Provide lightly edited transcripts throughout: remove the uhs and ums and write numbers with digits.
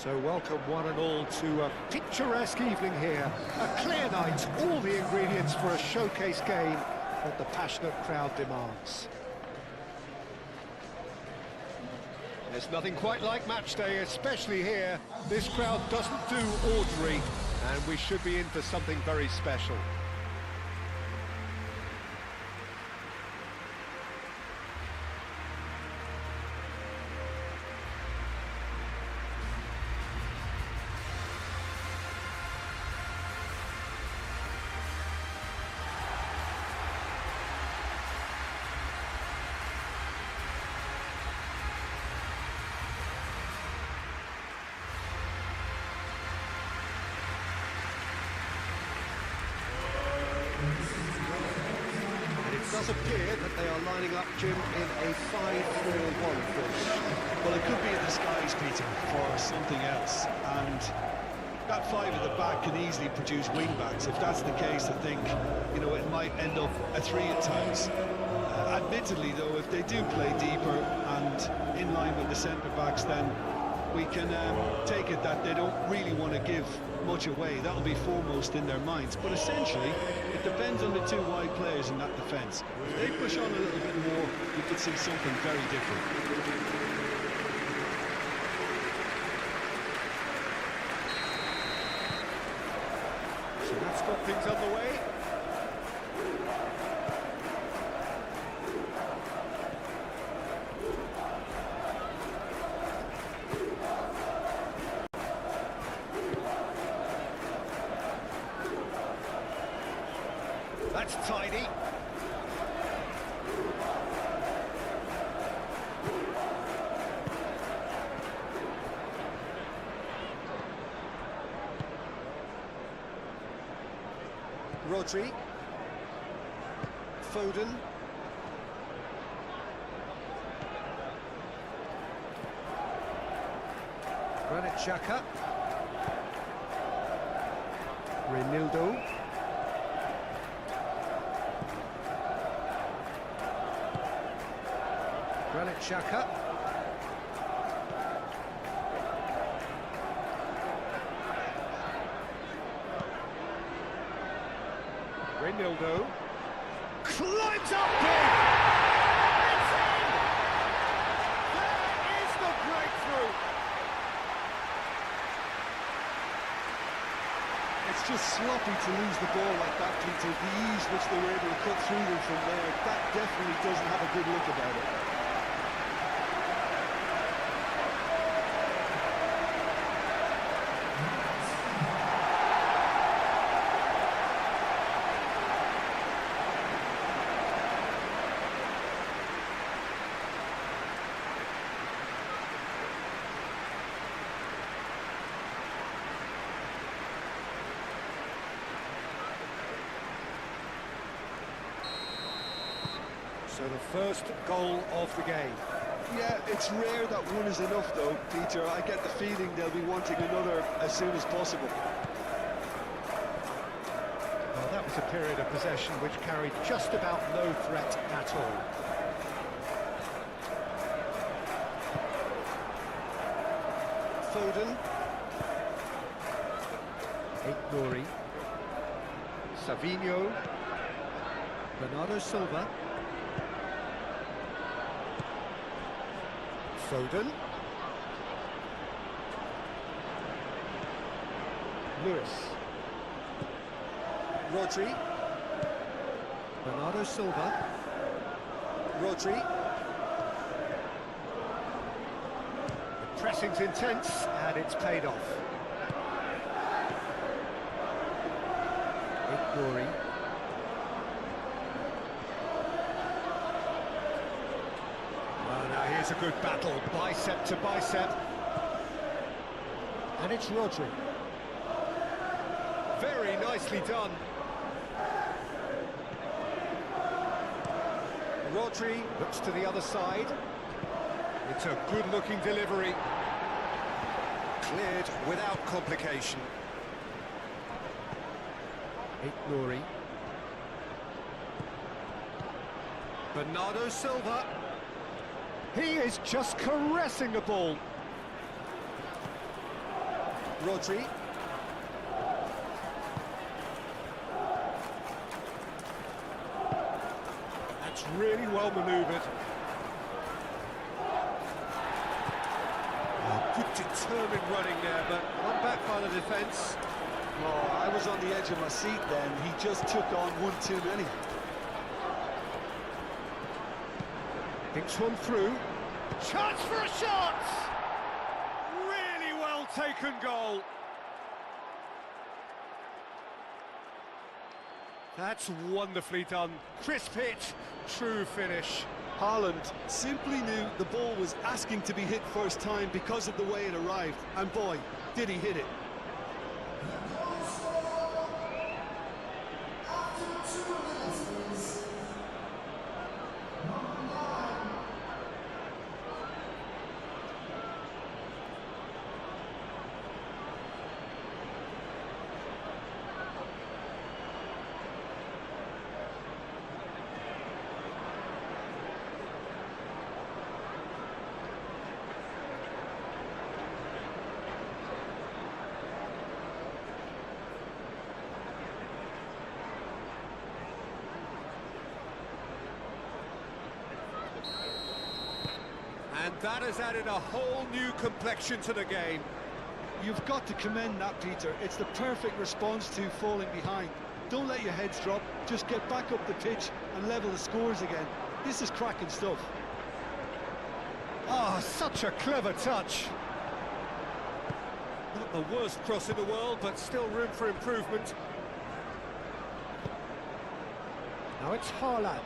So welcome one and all to a picturesque evening here. A clear night, all the ingredients for a showcase game that the passionate crowd demands. There's nothing quite like match day, especially here. This crowd doesn't do ordinary, and we should be in for something very special. It does appear that they are lining up, Jim, in a 5-4-1 formation. Well, it could be in disguise, Peter, for something else. And that five at the back can easily produce wing-backs. If that's the case, I think, you know, it might end up a three at times. Admittedly, though, if they do play deeper and in line with the centre-backs, then we can take it that they don't really want to give much away. That'll be foremost in their minds. But essentially, it depends on the two wide players in that defence. If they push on a little bit more, you could see something very different. So that's got things underway. That's tidy. Rodri. Foden. Granit Xhaka. Renildo. Granit Xhaka. Renildo. Climbs up big! It's in! There is the breakthrough! It's just sloppy to lose the ball like that, Peter. The ease which they were able to cut through them from there, that definitely doesn't have a good look about it. So the first goal of the game. Yeah, it's rare that one is enough though, Peter. I get the feeling they'll be wanting another as soon as possible. Well, that was a period of possession which carried just about no threat at all. Foden. Nori. Savinho. Bernardo Silva. Foden. Lewis. Rodri. Bernardo Silva. Rodri. The pressing's intense and it's paid off. Nori. It's a good battle, bicep to bicep. And it's Rodri. Very nicely done. Rodri looks to the other side. It's a good-looking delivery. Cleared without complication. Nori. Bernardo Silva. He is just caressing the ball. Rodri. That's really well manoeuvred. Oh, good determined running there, but one back by the defence. Oh, I was on the edge of my seat then. He just took on one too many. Thinks one through. Chance for a shot! Really well taken goal. That's wonderfully done. Crisp hit, true finish. Haaland simply knew the ball was asking to be hit first time because of the way it arrived. And boy, did he hit it. And that has added a whole new complexion to the game. You've got to commend that, Peter. It's the perfect response to falling behind. Don't let your heads drop, just get back up the pitch and level the scores again. This is cracking stuff. Oh, such a clever touch. Not the worst cross in the world, but still room for improvement. Now it's Haaland.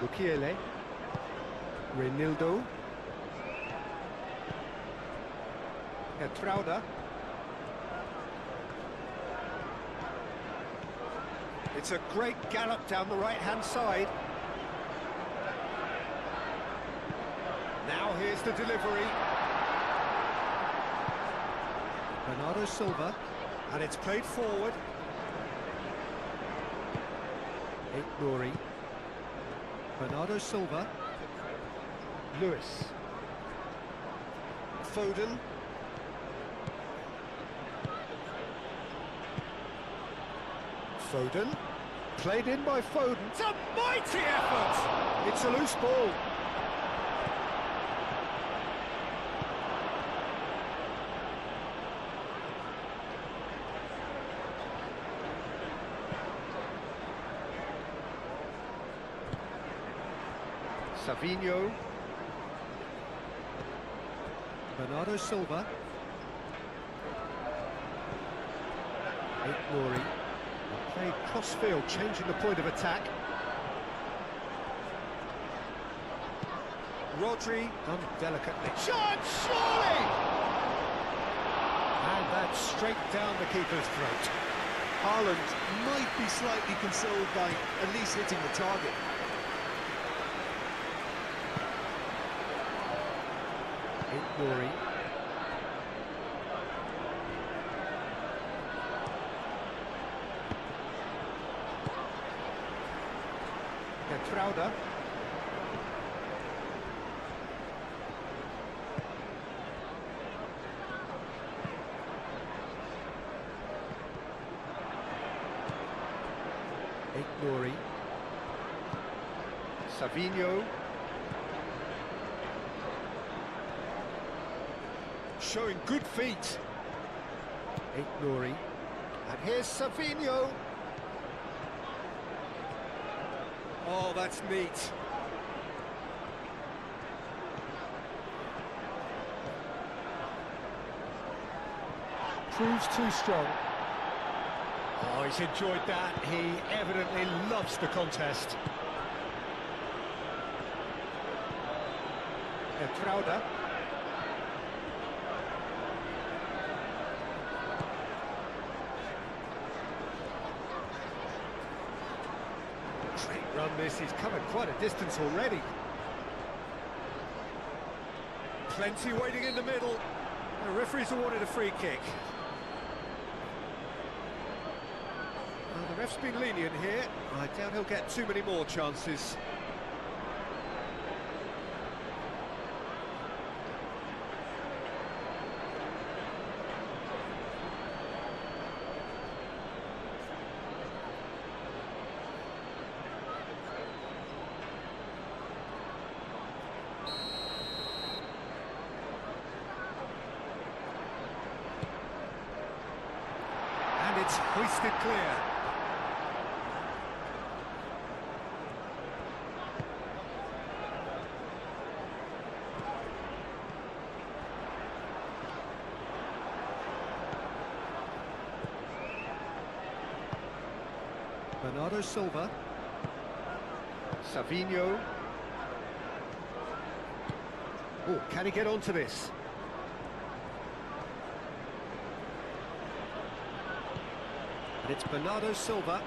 Mukiele, Reinildo, Trauda. It's a great gallop down the right-hand side. Now here's the delivery. Bernardo Silva, and it's played forward. Nouri. Bernardo Silva, Lewis, Foden, played in by Foden. It's a mighty effort! It's a loose ball. Savinho, Bernardo Silva, Nouri, played cross-field, changing the point of attack. Rodri, done delicately. Shot, surely! And that's straight down the keeper's throat. Haaland might be slightly consoled by at least hitting the target. Nouri. Trauda. Nouri. Savinho. Showing good feet. Nouri. And here's Savinho. Oh, that's neat. Proves too strong. Oh, he's enjoyed that. He evidently loves the contest. Trauda. Great run this, he's covered quite a distance already. Plenty waiting in the middle. The referee's awarded a free kick. Well, the ref's been lenient here. I doubt he'll get too many more chances. And it's hoisted clear. Bernardo Silva. Savinho. Oh, can he get onto this? And it's Bernardo Silva.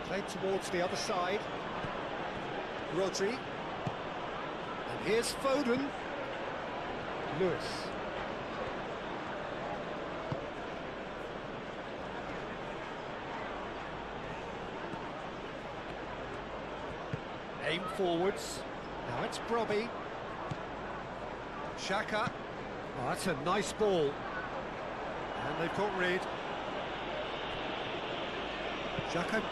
Played towards the other side. Rodri. And here's Foden. Lewis. Aim forwards. Now it's Brobby. Xhaka. Oh, that's a nice ball. And they've got rid. Xhaka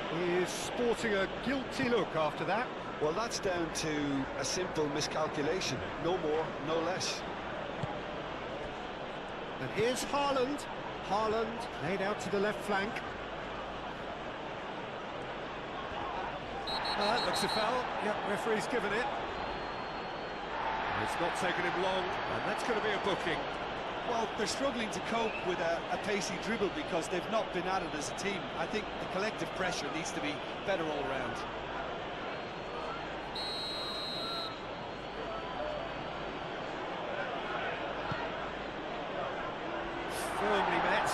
is sporting a guilty look after that. Well, that's down to a simple miscalculation. No more, no less. And here's Haaland. Haaland laid out to the left flank. That looks a foul. Yep, referee's given it. It's not taken him long, and that's going to be a booking. Well, they're struggling to cope with a pacey dribble because they've not been at it as a team. I think the collective pressure needs to be better all round. Firmly met.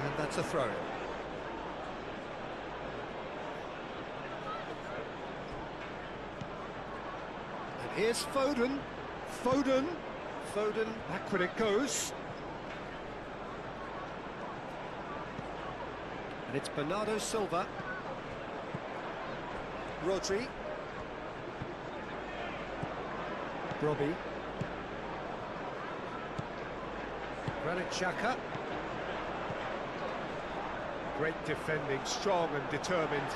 And that's a throw. Here's Foden. Foden. Foden. Backward it goes. And it's Bernardo Silva. Rodri. Brobby. Granit Xhaka. Great defending, strong and determined.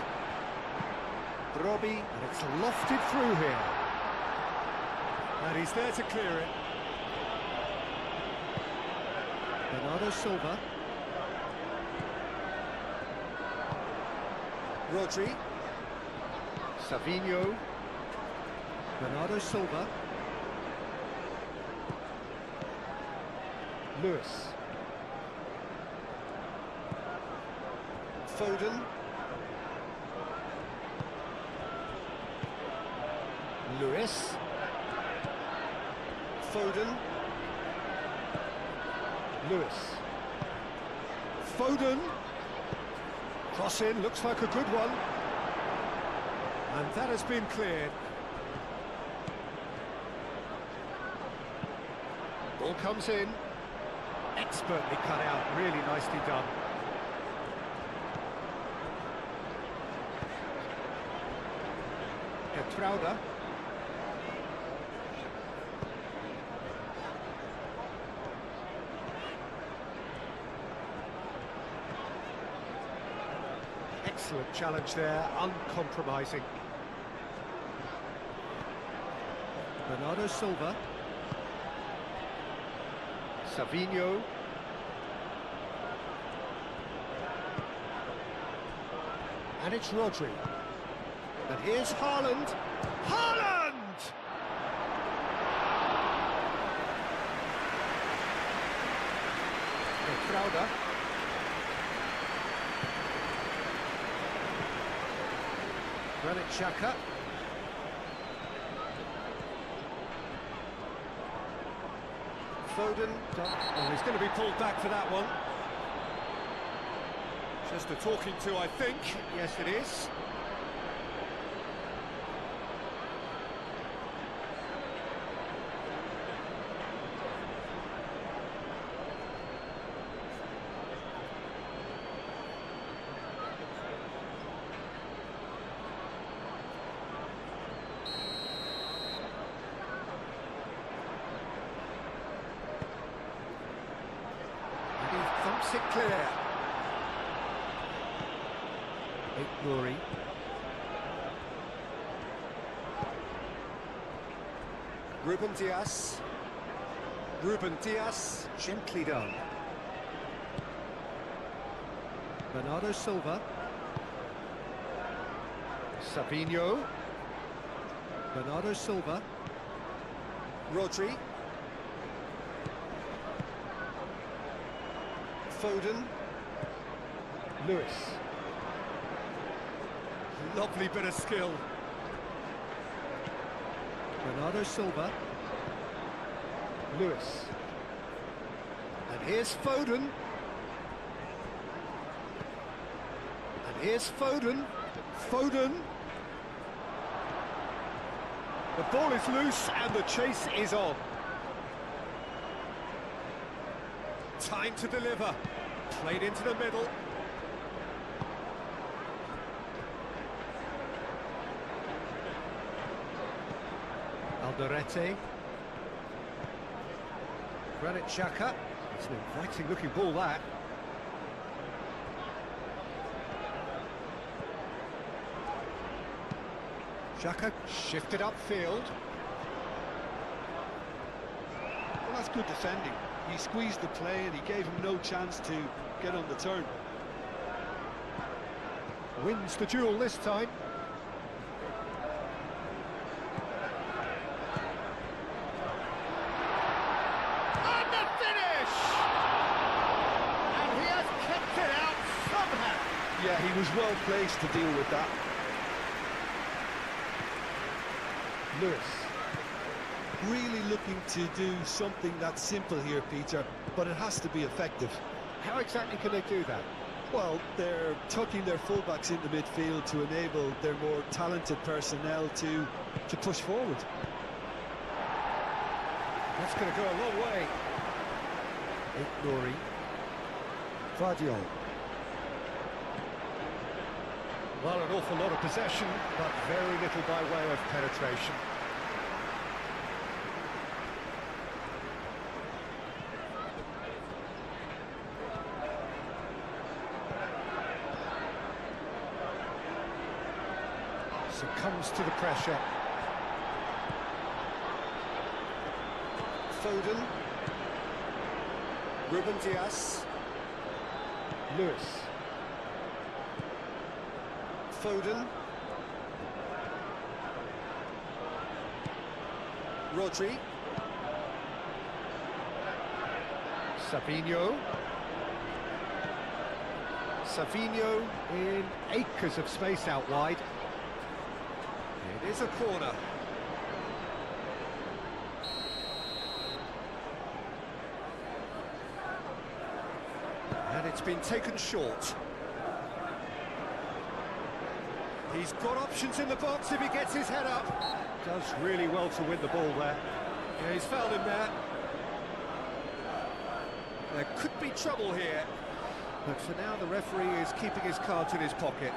Brobby. And it's lofted through here. And he's there to clear it. Bernardo Silva. Rodri. Savinho. Bernardo Silva. Lewis. Foden. Lewis. Foden. Lewis. Foden. Cross in, looks like a good one. And that has been cleared. Ball comes in. Expertly cut out, really nicely done. Trauda. Excellent challenge there, uncompromising. Bernardo Silva. Savinho. And it's Rodri. And here's Haaland. Haaland! Trauda. Granit Xhaka. Foden. Oh, he's going to be pulled back for that one. Just a talking to, I think. Yes, it is. Thumps it clear. Glory. Ruben Diaz. Ruben Diaz, gently done. Bernardo Silva. Savinho. Bernardo Silva. Rodri. Foden. Lewis. Lovely bit of skill. Bernardo Silva. Lewis. And here's Foden. And here's Foden. Foden. The ball is loose and the chase is on. Time to deliver. Played into the middle. Alderete. Granit Xhaka. It's an inviting looking ball, that. Xhaka shifted upfield. Well, that's good defending. He squeezed the play and he gave him no chance to get on the turn. Wins the duel this time. And the finish! And he has kept it out somehow. Yeah, he was well placed to deal with that. Lewis. Really looking to do something that's simple here, Peter, but it has to be effective. How exactly can they do that? Well, they're tucking their fullbacks into midfield to enable their more talented personnel to push forward. That's going to go a long way. Ignori. Vardiol. Well, an awful lot of possession, but very little by way of penetration. Succumbs to the pressure. Foden. Ruben Diaz. Lewis. Foden. Rodri. Savinho. Savinho in acres of space out wide. It is a corner. And it's been taken short. He's got options in the box if he gets his head up. Does really well to win the ball there. Yeah, he's fouled him there. There could be trouble here. But for now, the referee is keeping his cards in his pocket.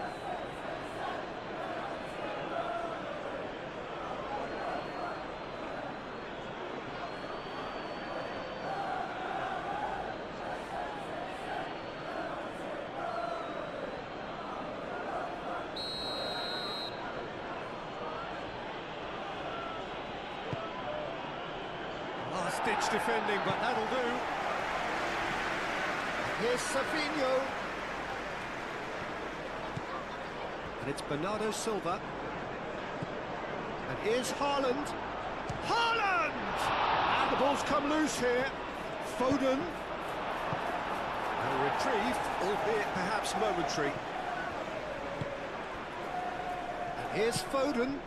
Last-ditch defending, but that'll do. Here's Savinho. And it's Bernardo Silva. And here's Haaland. Haaland! And the ball's come loose here. Foden. A reprieve, albeit perhaps momentary. And here's Foden.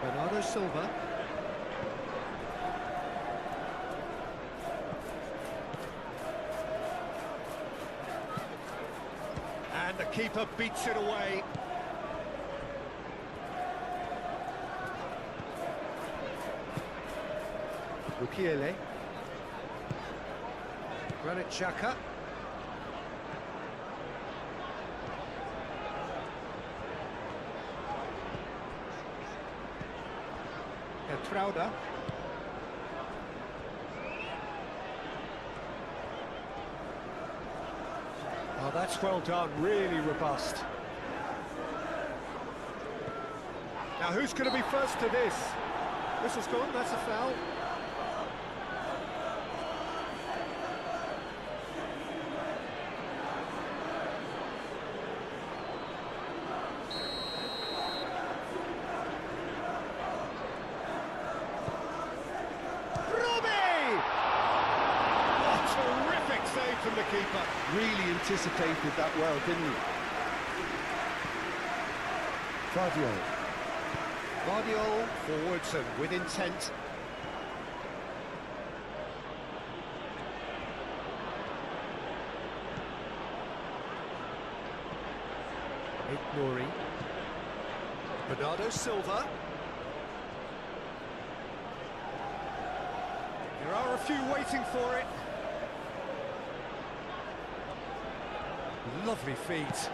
Bernardo Silva. And the keeper beats it away. Mukiele. Granit Xhaka. Raundler. Oh, that's well done, really robust. Now who's going to be first to this? Whistle's gone, that's a foul. From the keeper. Really anticipated that well, didn't he? Guardiola forwards and with intent. Nouri. Bernardo Silva. There are a few waiting for it. Lovely feet.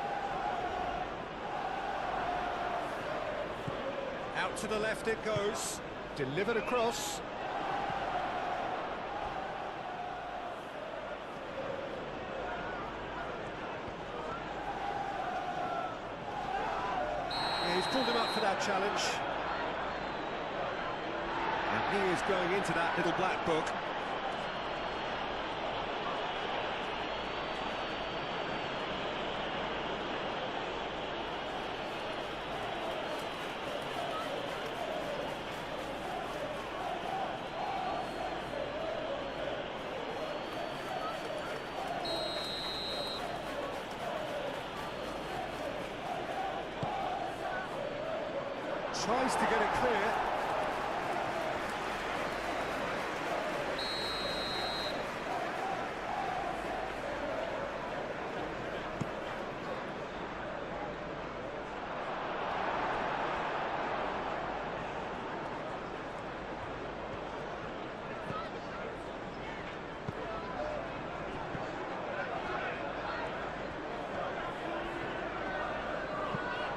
Out to the left it goes. Delivered across. Yeah, he's pulled him up for that challenge. And he is going into that little black book. Tries to get it clear.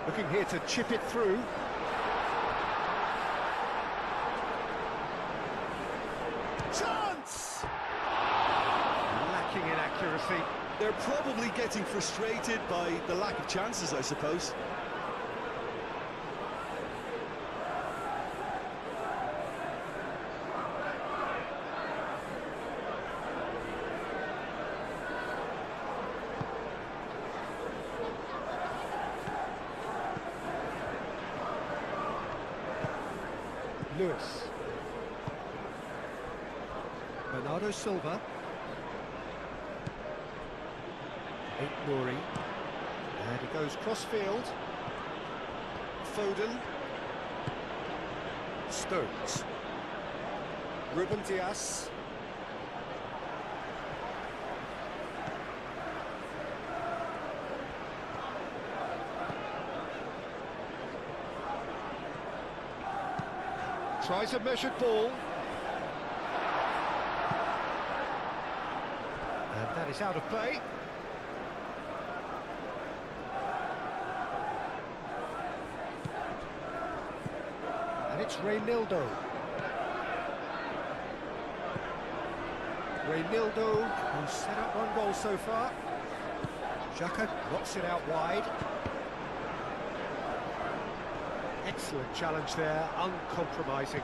Looking here to chip it through. Chance! Lacking in accuracy. They're probably getting frustrated by the lack of chances, I suppose. Lewis. Bernardo Silva. Nouri. And he goes cross-field. Foden. Stones. Ruben Dias. Tries a measured ball. And that is out of play. And it's Raynildo. Raynildo, who's set up one goal so far. Xhaka knocks it out wide. Excellent challenge there, uncompromising.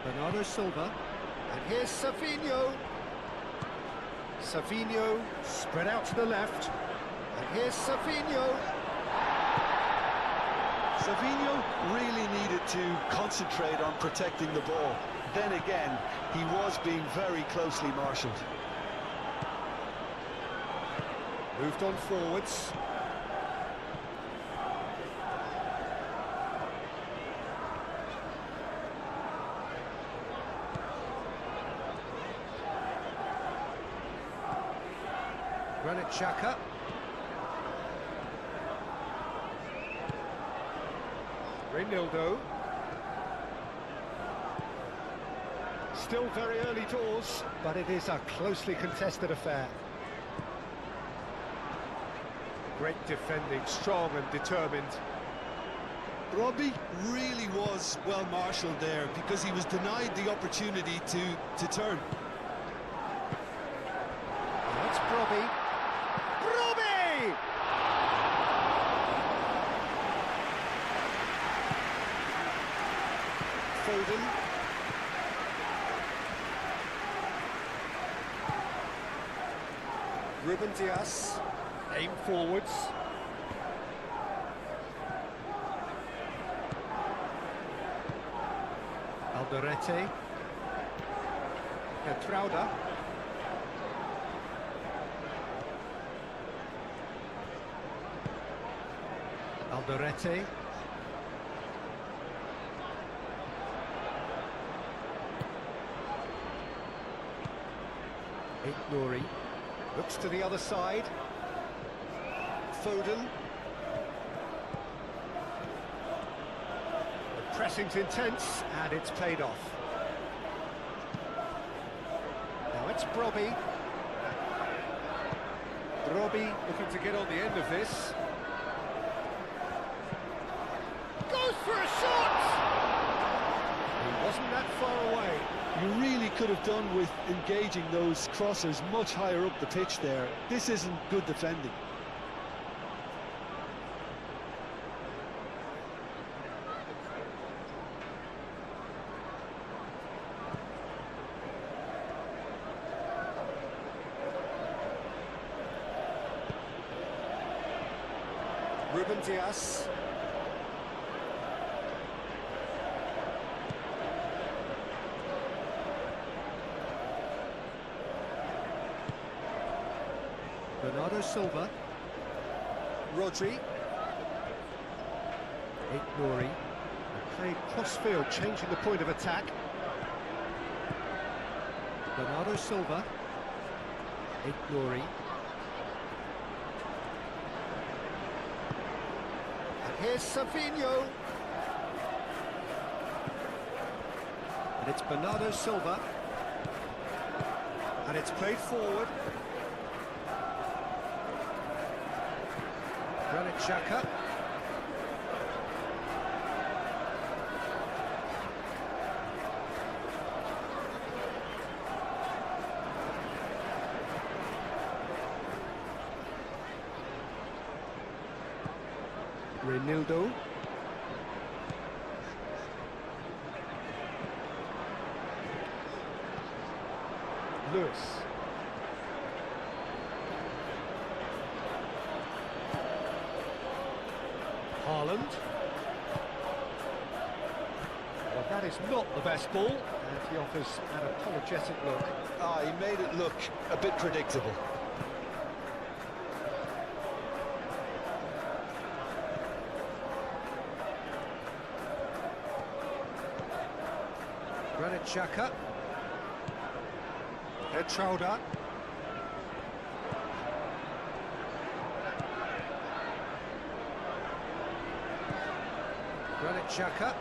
Bernardo Silva, and here's Savinho. Savinho spread out to the left, and here's Savinho. Savinho really needed to concentrate on protecting the ball. Then again, he was being very closely marshalled. Moved on forwards. Granit Xhaka. Raynildo. Still very early doors, but it is a closely contested affair. Great defending, strong and determined. Robbie really was well marshalled there because he was denied the opportunity to turn. That's Robbie. Robbie! Foden. Ruben Dias. Aim forwards. Alderete. Trauda. Alderete. Nouri. Looks to the other side. Foden. The pressing's intense, and it's paid off. Now it's Brobbey. Brobbey looking to get on the end of this. Goes for a shot! He wasn't that far away. You really could have done with engaging those crossers much higher up the pitch there. This isn't good defending. Ruben Dias. Bernardo Silva. Rodri. Nouri. Played cross-field, changing the point of attack. Bernardo Silva. Nouri. And here's Savinho. And it's Bernardo Silva. And it's played forward. Granit Xhaka. Reinildo. Lewis. Haaland. Well, that is not the best ball, and he offers an apologetic look. He made it look a bit predictable. Granit Xhaka. Trauda. Granit Xhaka.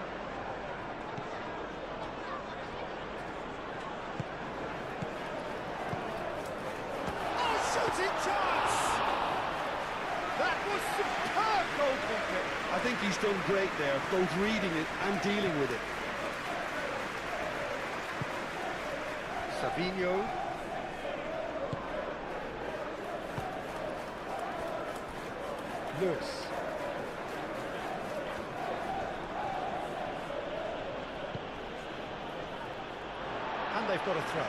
Oh, shooting chance! That was superb goalkeeping. I think he's done great there, both reading it and dealing with it. Savinho. Lewis. And they've got a throw.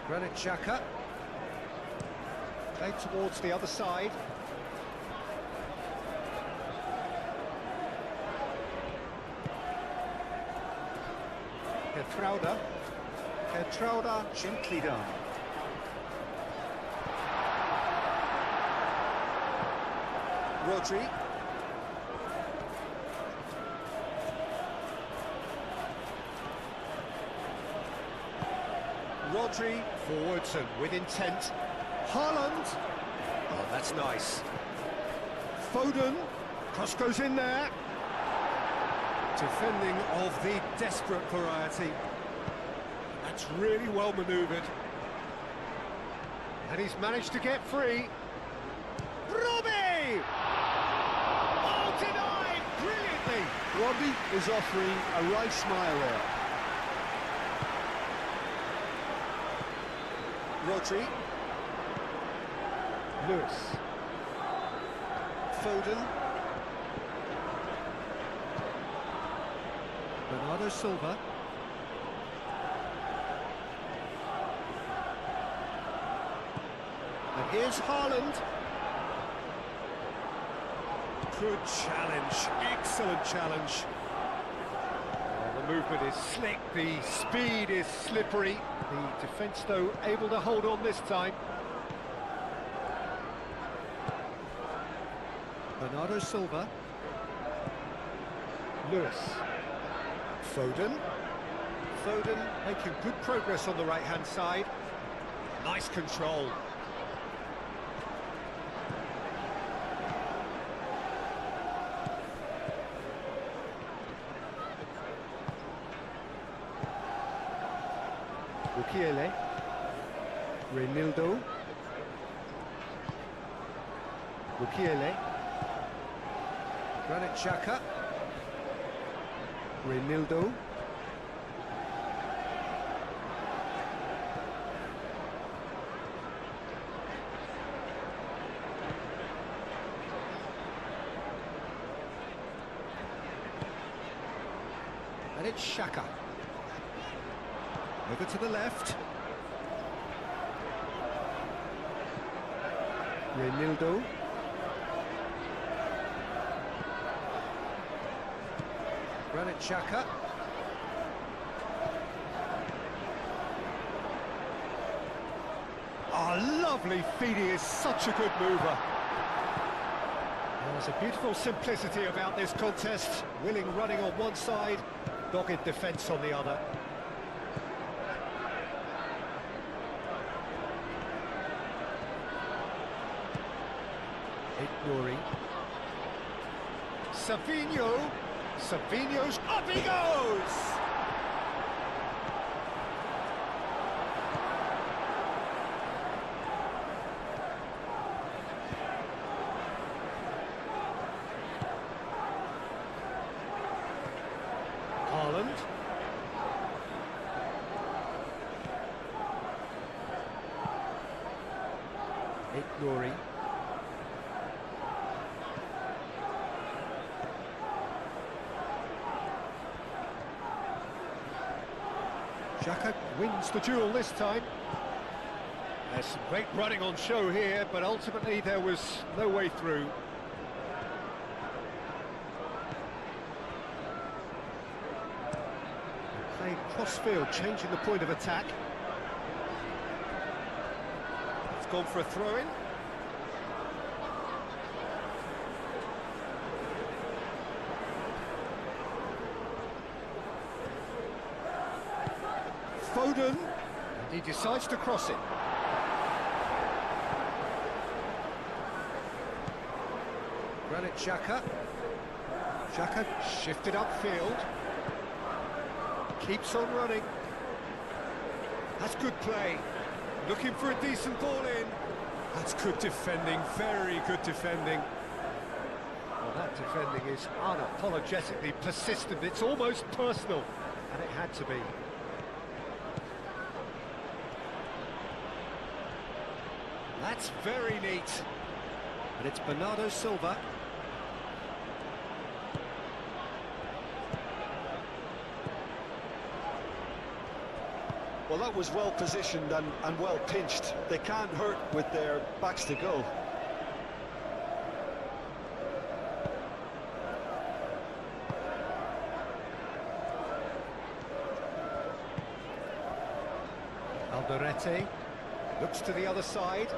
Granit Xhaka. Played towards the other side. Trauda. Trauda gently done. Rodri. Rodri forwards and with intent. Haaland. Oh, that's nice. Foden. Cross goes in there. Defending of the desperate variety. That's really well manoeuvred. And he's managed to get free. Robbie! Oh, denied brilliantly! Robbie is offering a right smile there. Rodri. Lewis. Foden. Bernardo Silva. And here's Haaland. Good challenge, excellent challenge. Oh, the movement is slick, the speed is slippery. The defence, though, able to hold on this time. Bernardo Silva. Lewis. Foden. Foden making good progress on the right-hand side. Nice control. Mukiele. Reinildo. Mukiele. Granit Xhaka. Reinildo. And it's Xhaka. Over to the left. Reinildo. Granit Xhaka. Oh, lovely feet, he is such a good mover. There's a beautiful simplicity about this contest. Willing running on one side, dogged defence on the other. Nuri. Savinho. Savinho's up he goes! Haaland. Nuri. Xhaka wins the duel this time. There's some great running on show here, but ultimately there was no way through. Playing cross-field, changing the point of attack. It's gone for a throw-in. Foden, and he decides to cross it. Granit Xhaka. Xhaka shifted upfield. Keeps on running. That's good play. Looking for a decent ball in. That's good defending, very good defending. Well, that defending is unapologetically persistent. It's almost personal, and it had to be. That's very neat. And it's Bernardo Silva. Well, that was well positioned and well pinched. They can't hurt with their backs to goal. Alderete looks to the other side.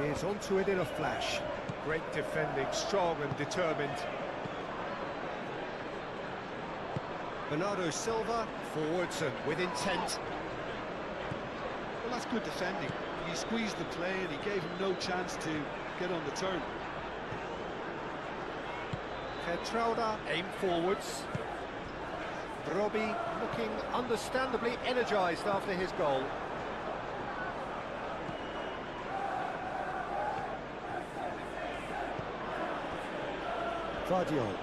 Is onto it in a flash. Great defending, strong and determined. Bernardo Silva forwards and with intent. Well, that's good defending. He squeezed the play and he gave him no chance to get on the turn. Kertrauda aim forwards. Robbie looking understandably energised after his goal. Vardiol.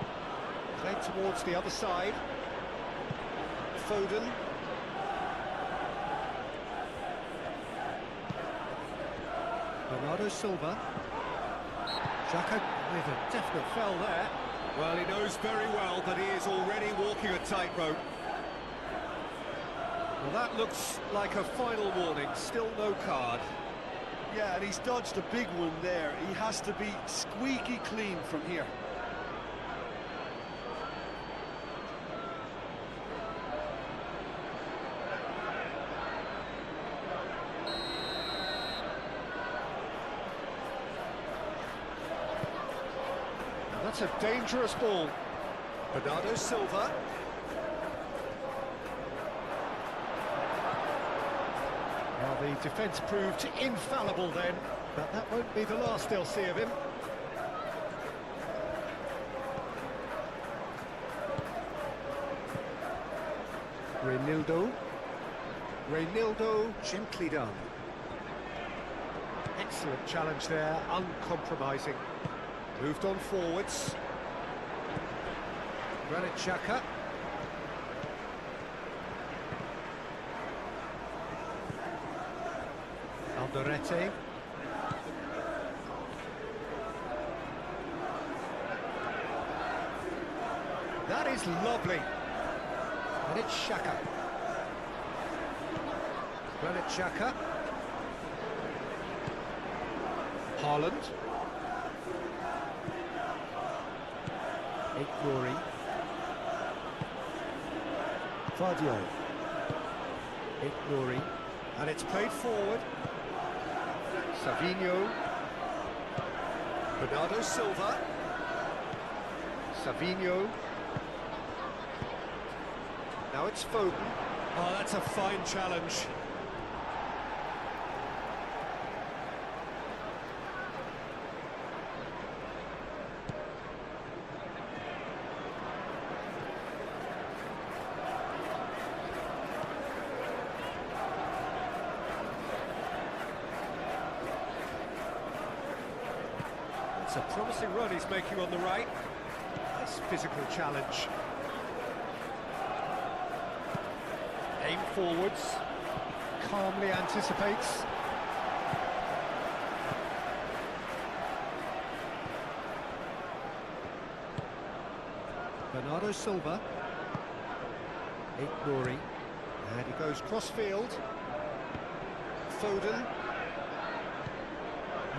Played towards the other side. Foden. Bernardo Silva. Xhaka with a definite foul there. Well, he knows very well that he is already walking a tightrope. Well, that looks like a final warning, still no card. Yeah, and he's dodged a big one there. He has to be squeaky clean from here. That's a dangerous ball. Bernardo Silva. Well, the defence proved infallible then, but that won't be the last they'll see of him. Reynildo, gently done. Excellent challenge there, uncompromising. Moved on forwards. Granit Xhaka. Alderete. That is lovely. And it's Xhaka. Granit Xhaka. Haaland. Glory. Vardiol. Glory. And it's played forward. Savinho. Bernardo Silva. Savinho. Now it's Foden. Oh, that's a fine challenge. It's a promising run he's making on the right. Nice physical challenge. Aim forwards. Calmly anticipates. Bernardo Silva. Glory. And he goes cross-field. Foden.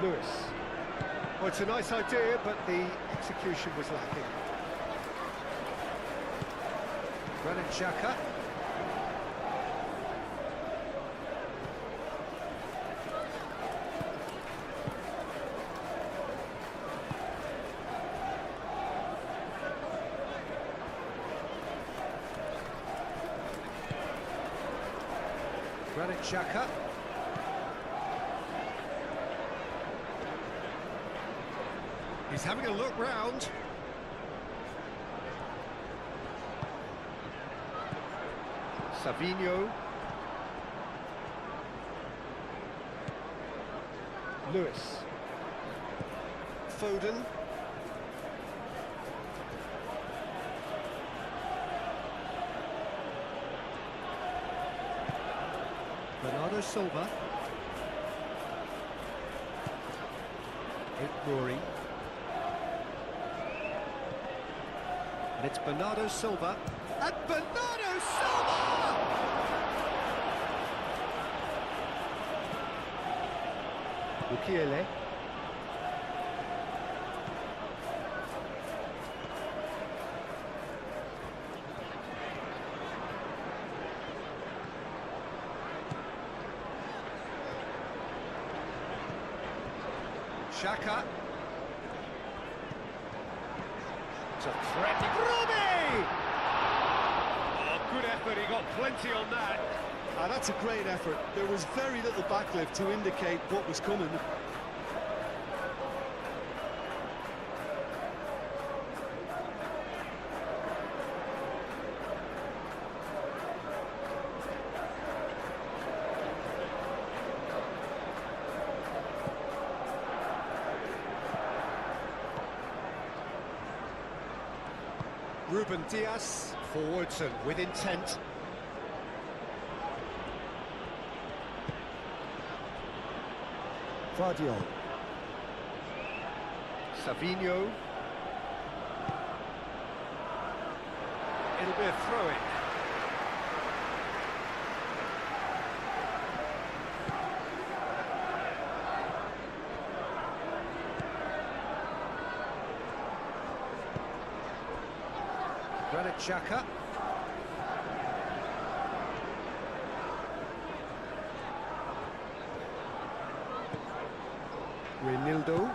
Lewis. Well, it's a nice idea, but the execution was lacking. Granit Xhaka. Granit Xhaka. He's having a look round. Savinho. Lewis. Foden. Bernardo Silva. Glory. And it's Bernardo Silva. And Bernardo Silva! Mukiele. Xhaka. It's a threatening Robbie! Oh, good effort, he got plenty on that. That's a great effort. There was very little backlift to indicate what was coming. Ruben Diaz, forwards and with intent. Vardiol. Savinho. It'll be a throw-in. Granit Xhaka. Reinildo.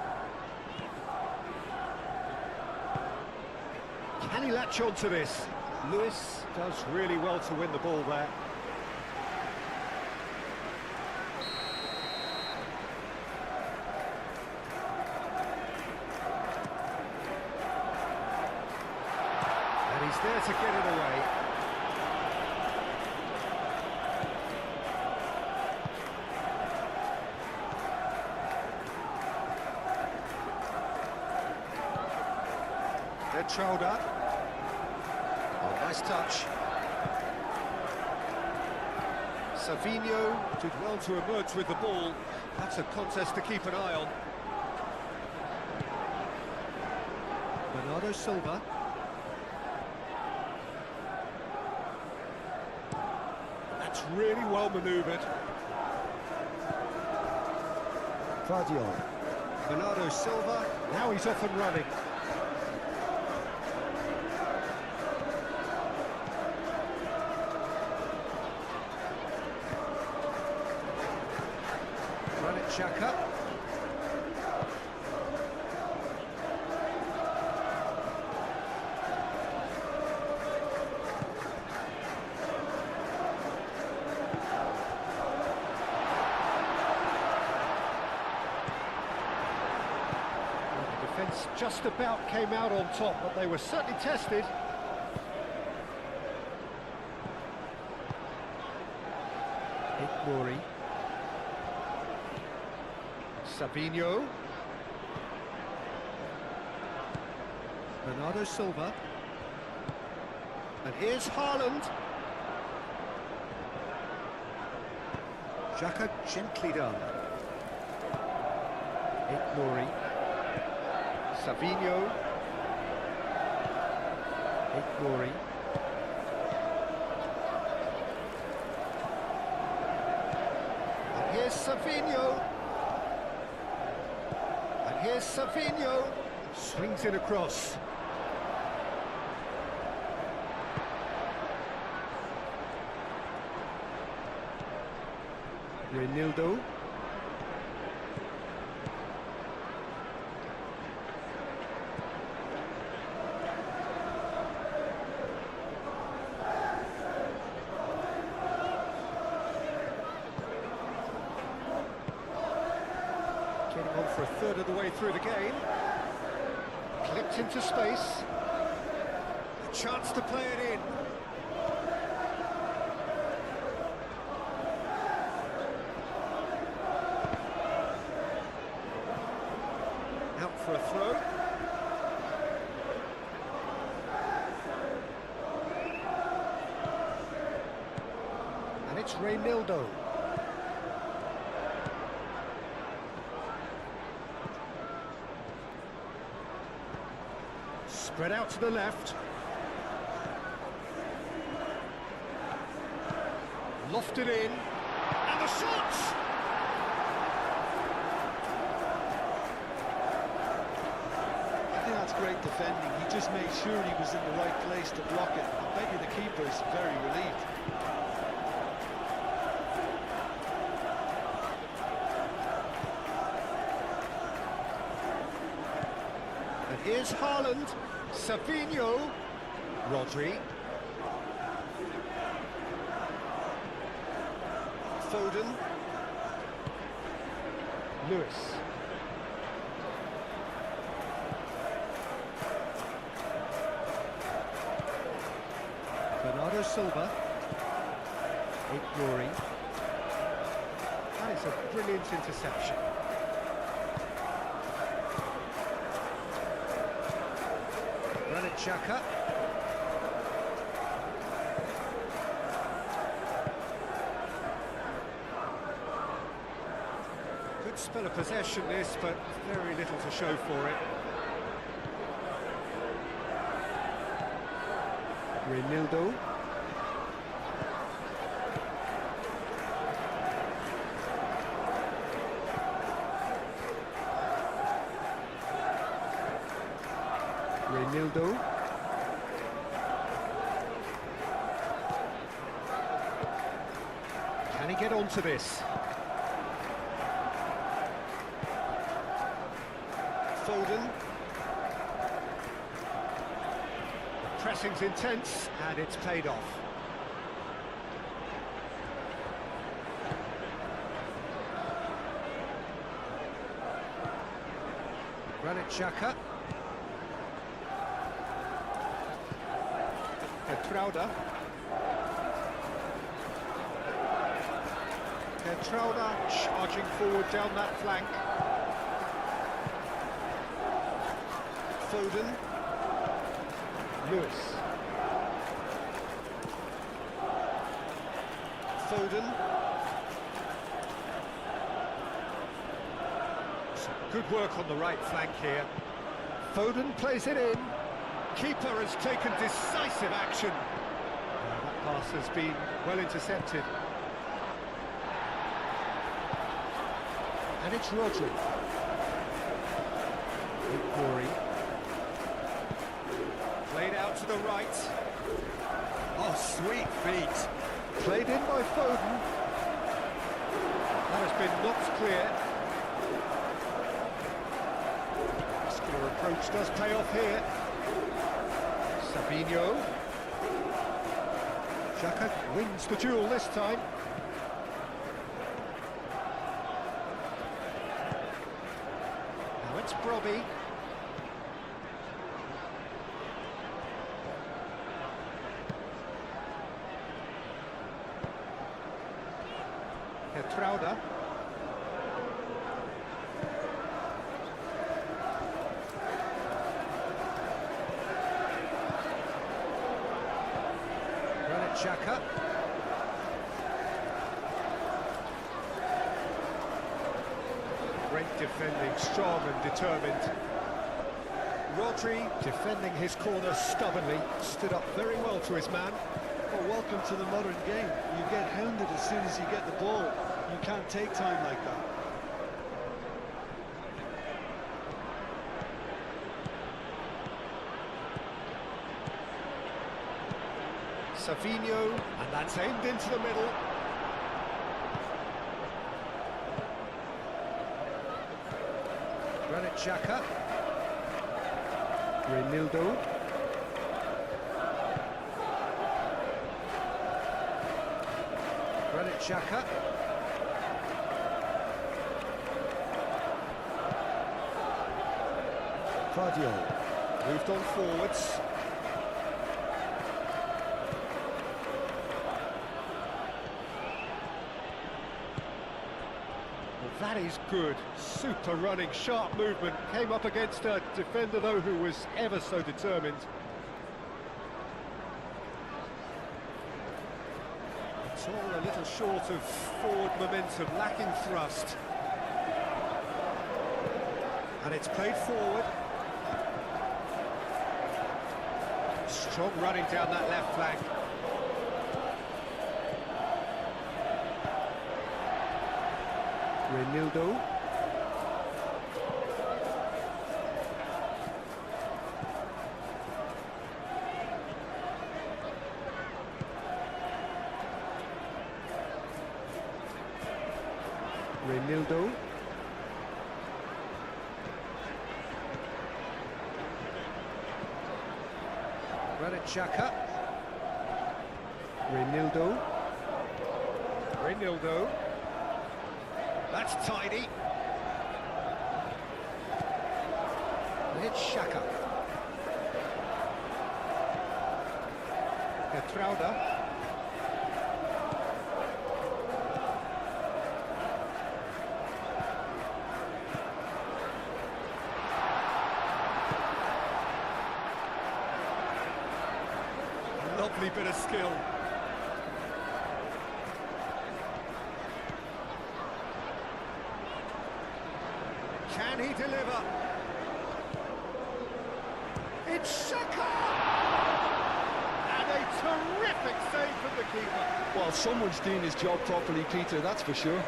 Can he latch on to this? Lewis does really well to win the ball there. And he's there to get it away. Shoulder. Oh, nice touch. Savinho did well to emerge with the ball. That's a contest to keep an eye on. Bernardo Silva. That's really well manoeuvred. Vardiol. Bernardo Silva. Now he's off and running. Xhaka. The defence just about came out on top, but they were certainly tested. Mori. Savinho. Bernardo Silva. And here's Haaland. Xhaka gently done. Mori. Savinho. Mori. And here's Savinho. Here's Savinho, swings it across. Reinildo. Getting on for a third of the way through the game. Clipped into space. A chance to play it in. Out for a throw. And it's Reinildo. Spread out to the left. Lofted in. And the shot! I think that's great defending. He just made sure he was in the right place to block it. I bet you the keeper's very relieved. And here's Haaland. Savinho. Rodri. Foden. Lewis. Bernardo Silva. Mori. That is a brilliant interception. Granit Xhaka. Good spell of possession this, but very little to show for it. Renildo. Renildo. Can he get onto this? Foden. Pressing's intense, and it's paid off. Granit Xhaka. Petrauda charging forward down that flank. Foden. Lewis. Foden. Some good work on the right flank here. Foden plays it in. Keeper has taken decisive action. That pass has been well intercepted. And it's Rodri. Corey. Played out to the right. Oh, sweet feet. Played in by Foden. That has been knocked clear. Muscular approach does pay off here. Sabinho. Xhaka wins the duel this time. Now it's Brobby. Petrauda. Granit Xhaka. Great defending, strong and determined. Rodri defending his corner stubbornly, stood up very well to his man. Well, welcome to the modern game. You get hounded as soon as you get the ball. You can't take time like that. Savinho, and that's aimed into the middle. Granit Xhaka. Renildo. Granit Xhaka. Guardiola moved on forwards. Well, that is good. Super running, sharp movement. Came up against a defender, though, who was ever so determined. It's all a little short of forward momentum, lacking thrust. And it's played forward. Strong running down that left flank. Renildo. Renildo. Granit Xhaka. Renildo. Renildo. That's tidy. And it's Xhaka. Petrauda. Lovely bit of skill. Can he deliver? It's Saka! And a terrific save from the keeper. Well, someone's doing his job properly, Peter, that's for sure.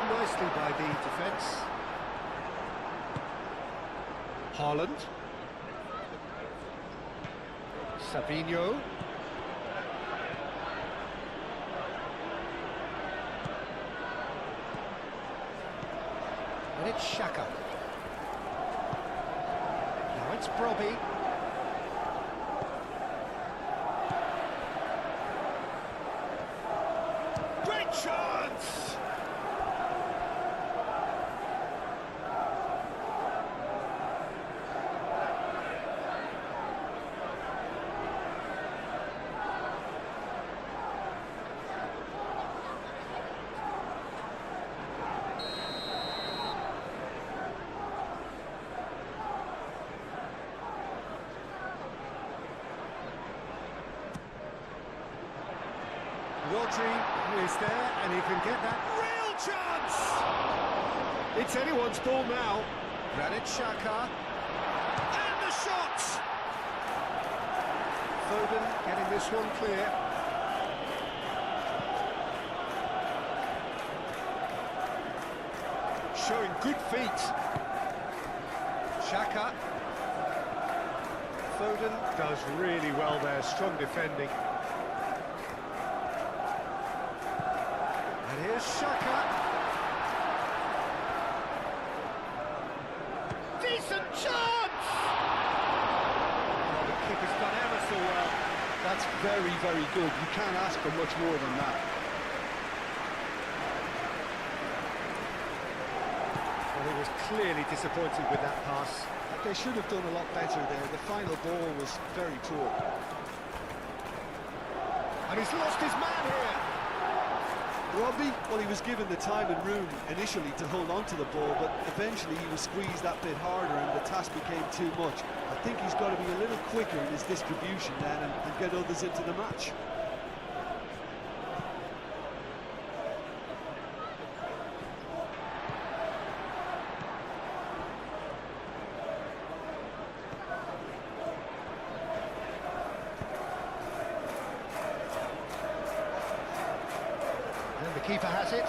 Nicely by the defence. Haaland. Savinho. And it's Xhaka. Now it's Brobbey. Great chance! Rodri is there, and he can get that real chance! It's anyone's ball now. Granit Xhaka. And the shot! Foden getting this one clear. Showing good feet. Xhaka. Foden does really well there, strong defending. And here's Xhaka. Decent chance! Oh, the keeper's done ever so well. That's very, very good. You can't ask for much more than that. Well, he was clearly disappointed with that pass. They should have done a lot better there. The final ball was very poor. And he's lost his man here. Robbie, well, he was given the time and room initially to hold on to the ball, but eventually he was squeezed that bit harder and the task became too much. I think he's got to be a little quicker in his distribution then and get others into the match. The keeper has it.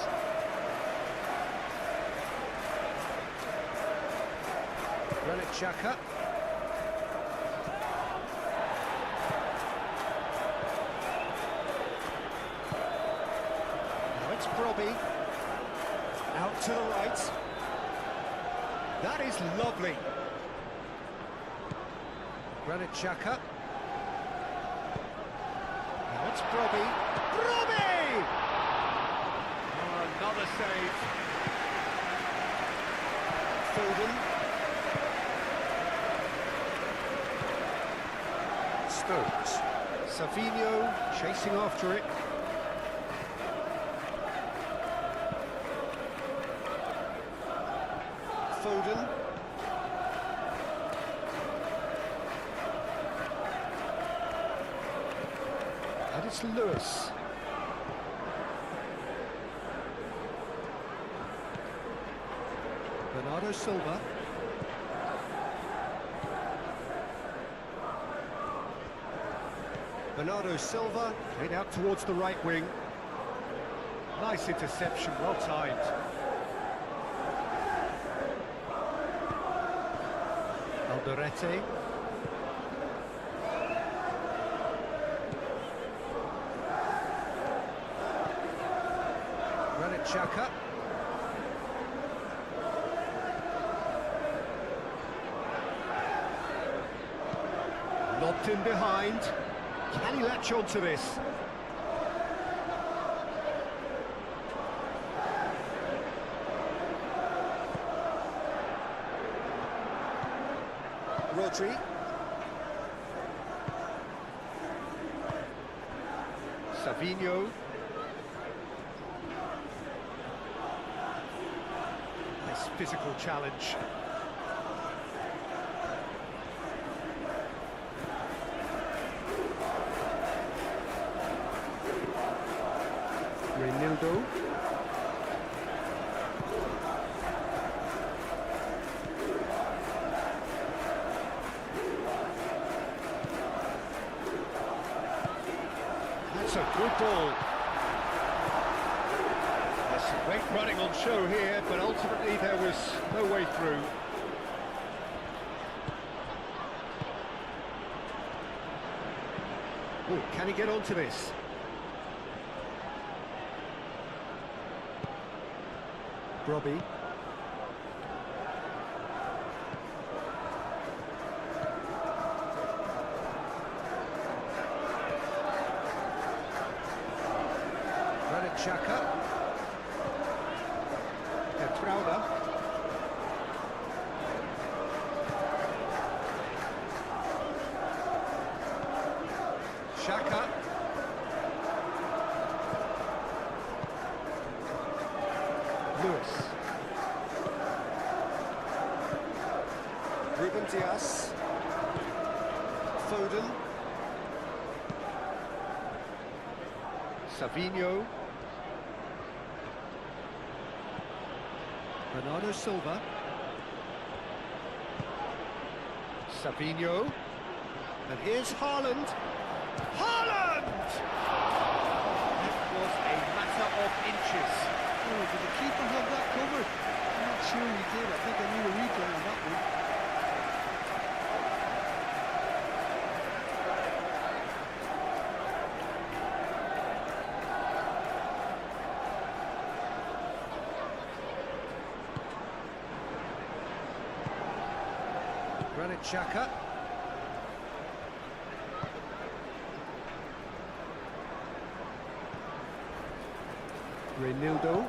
Granit Xhaka. Now it's Brobbey. Out to the right. That is lovely. Granit Xhaka. Now it's Brobbey. Brobbey! Another save. Foden. Stones. Savinho chasing after it. Foden. And it's Lewis. Bernardo Silva. Bernardo Silva played out towards the right wing. Nice interception, well timed. Alderete. Granit Xhaka. Lobbed in behind. Can he latch on to this? Rodri. Savinho. Nice physical challenge. Raundler. That's a good ball. There's some great running on show here, but ultimately there was no way through. Ooh, can he get onto this? Robbie. Chaka. Raundler. Xhaka. Lewis. Ruben Dias. Foden. Savinho. Bernardo Silva. Savinho. And here's Haaland. Haaland! It was a matter of inches. Oh, did the keeper have that covered? I'm not sure he did. I think I need a replay on that one. Granit Xhaka. Raundler.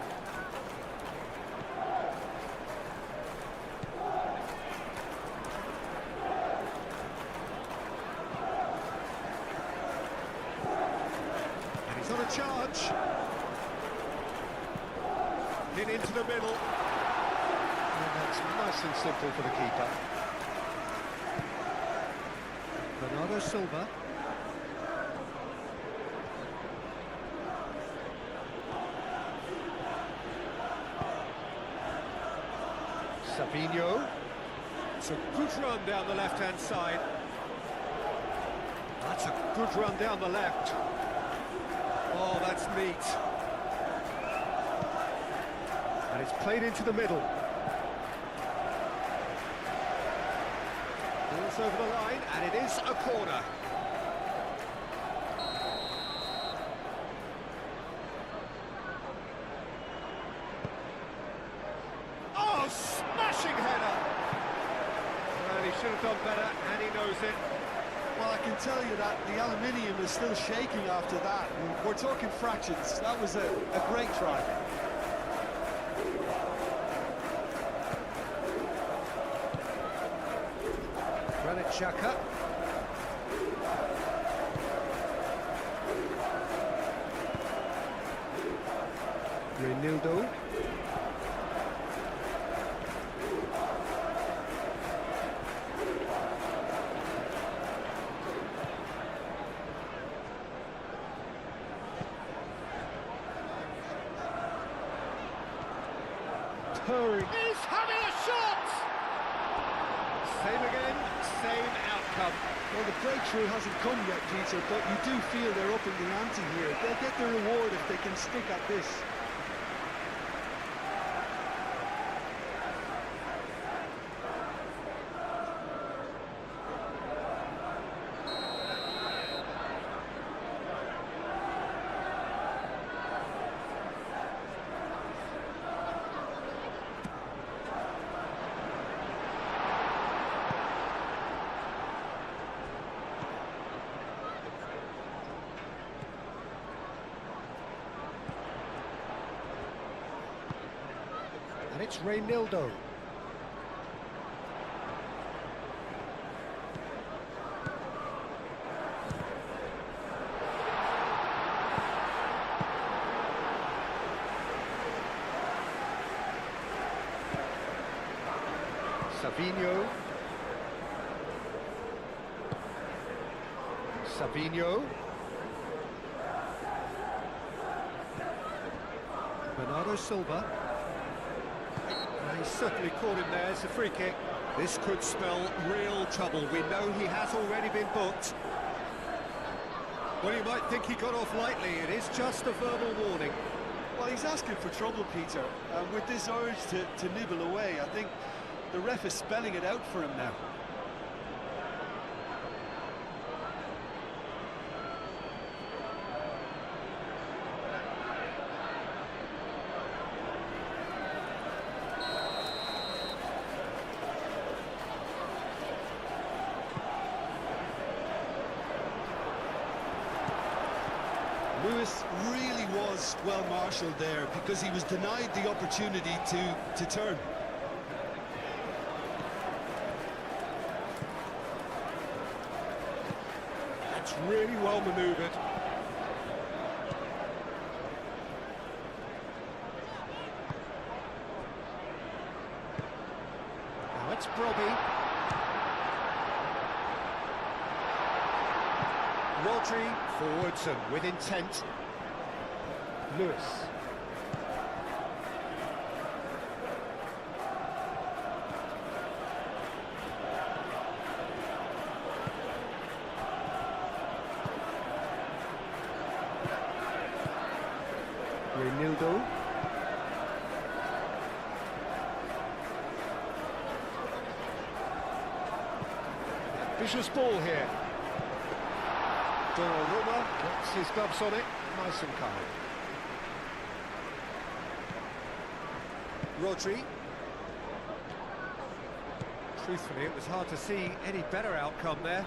And he's on a charge. In into the middle. And that's nice and simple for the keeper. Bernardo Silva. Savinho. It's a good run down the left-hand side. That's a good run down the left. Oh, that's neat. And it's played into the middle. Ball's over the line, and it is a corner. Oh, smashing header! Well, he should have done better, and he knows it. Well, I can tell you that the aluminium is still shaking after that. We're talking fractions. That was a great try. Granit Xhaka. Raundler. He's having a shot! Same again, same outcome. Well, the breakthrough hasn't come yet, Peter, but you do feel they're upping the ante here. They'll get the reward if they can stick at this. And it's Raundler. Savinho. Savinho. Bernardo Silva. He's certainly caught him there. It's a free kick. This could spell real trouble. We know he has already been booked. Well, you might think he got off lightly. It is just a verbal warning. Well, he's asking for trouble, Peter, and with this urge to nibble away, I think the ref is spelling it out for him now. Lewis really was well marshalled there because he was denied the opportunity to turn. That's really well manoeuvred. Now it's Brobby. Rodri forwards and with intent. Lewis. Raundler. Vicious ball here. Donnarumma gets his gloves on it, nice and calm. Rodri. Truthfully, it was hard to see any better outcome there.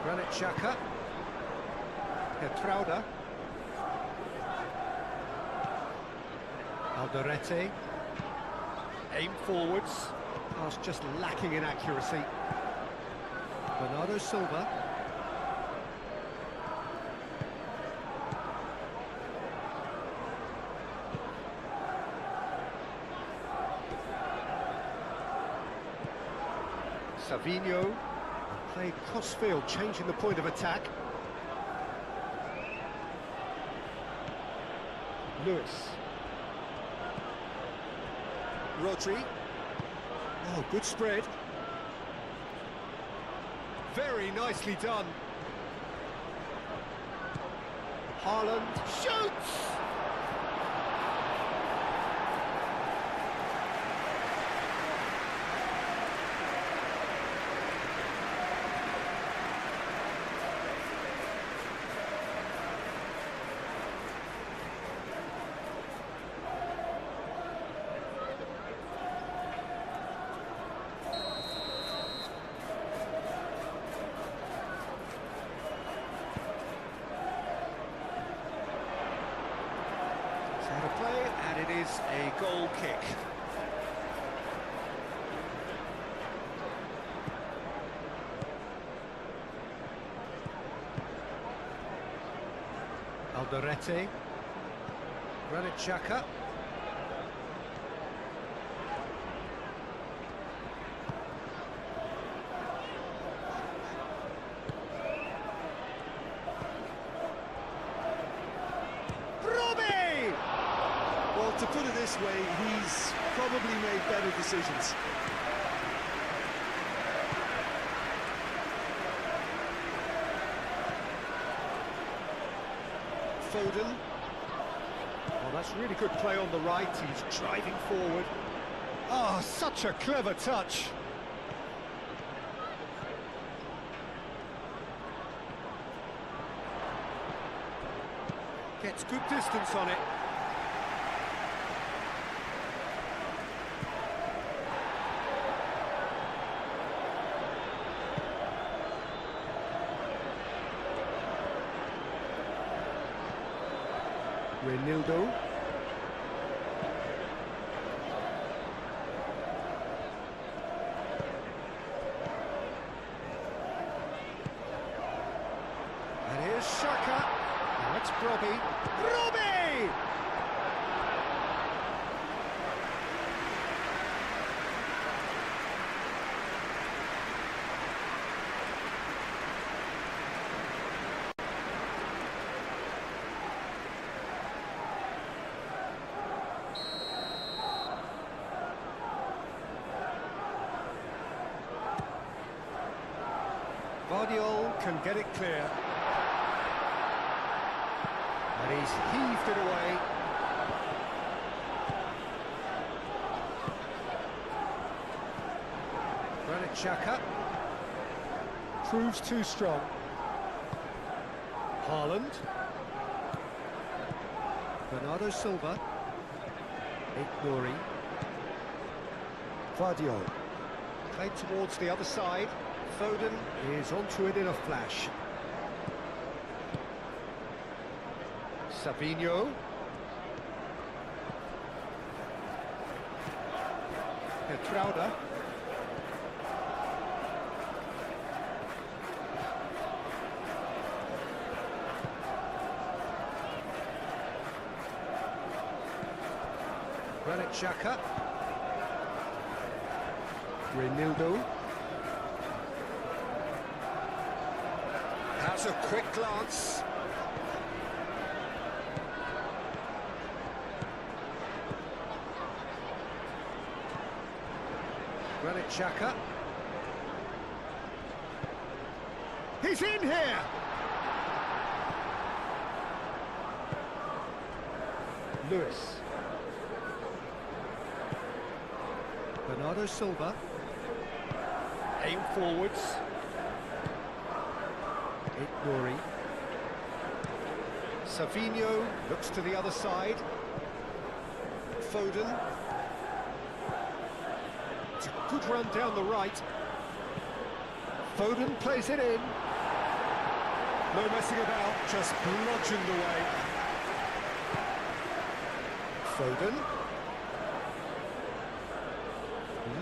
Granit Xhaka. Petrauda. Alderete. Aim forwards. Pass just lacking in accuracy. Bernardo Silva. Savinho. Played cross-field, changing the point of attack. Lewis. Rodri. Oh, good spread. Very nicely done. Haaland shoots! Out of play, and it is a goal kick. Alderete. Granit Xhaka. Well, to put it this way, he's probably made better decisions. Foden. Oh, that's really good play on the right. He's driving forward. Oh, such a clever touch. Gets good distance on it. Raundler. And here's Xhaka. Now it's It's Brobby. Brobby! Guardiola can get it clear. And he's heaved it away. Granit Xhaka proves too strong. Haaland. Bernardo Silva. Nuri. Guardiola. Played towards the other side. Foden is onto it in a flash. Savinho. Petrauda. Granit Xhaka. Reinildo. Has a quick glance. Granit Xhaka. He's in here! Lewis. Bernardo Silva. Aim forwards. Nuri. Savinho looks to the other side. Foden. It's a good run down the right. Foden plays it in. No messing about, just bludgeoned away. Foden.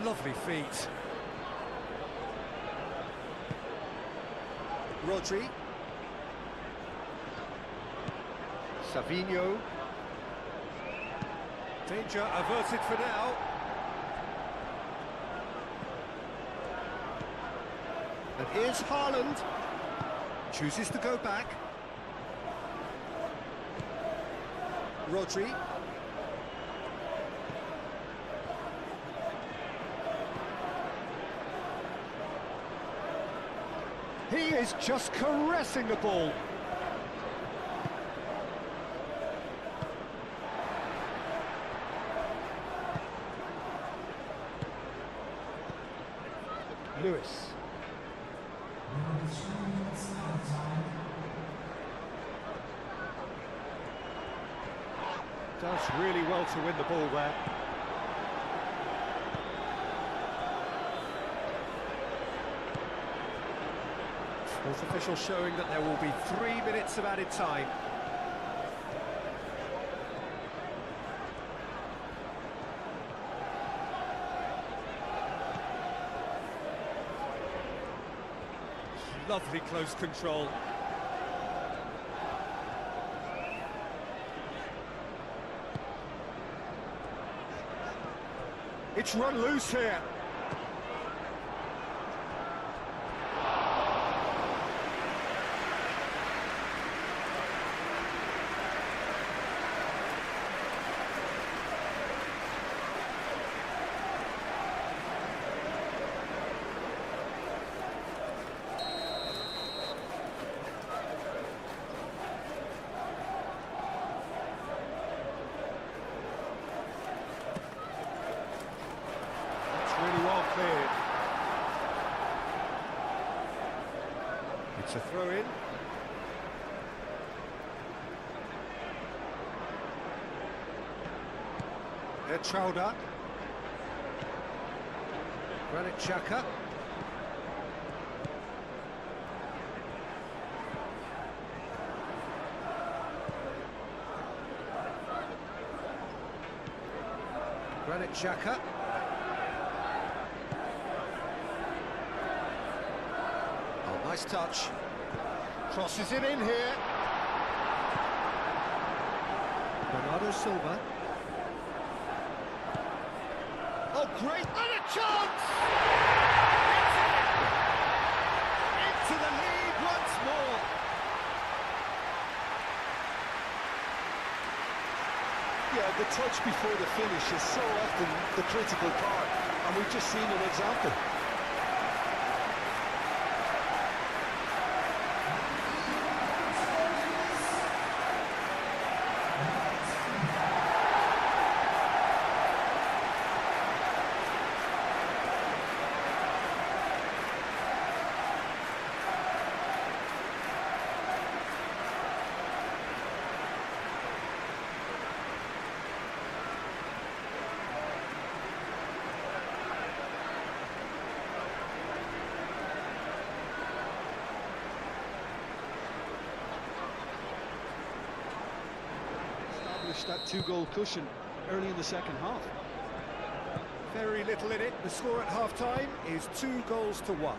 Lovely feet. Rodri. Savinho. Danger averted for now. And here's Haaland. Chooses to go back. Rodri. He is just caressing the ball. Lewis. Does really well to win the ball there. Fourth official showing that there will be 3 minutes of added time. Lovely close control. It's run loose here. Cleared. It's a throw-in. Petrauda. Granit Xhaka. Granit Xhaka. Nice touch. Crosses it in here. Bernardo Silva. Oh, great! And a chance! It's in! Into the lead once more. Yeah, the touch before the finish is so often the critical part, and we've just seen an example. That two-goal cushion early in the second half. Very little in it. The score at half-time is 2-1.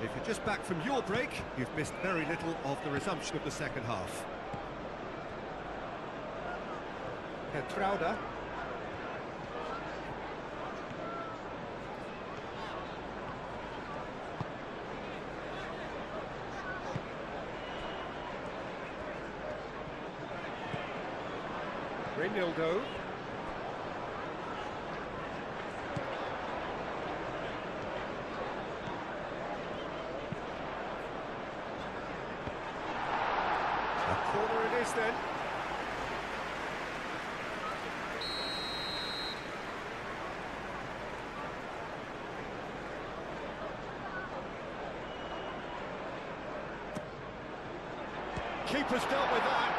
If you're just back from your break, you've missed very little of the resumption of the second half. Raundler. Reinildo. A corner it is then. Keeper's dealt with that.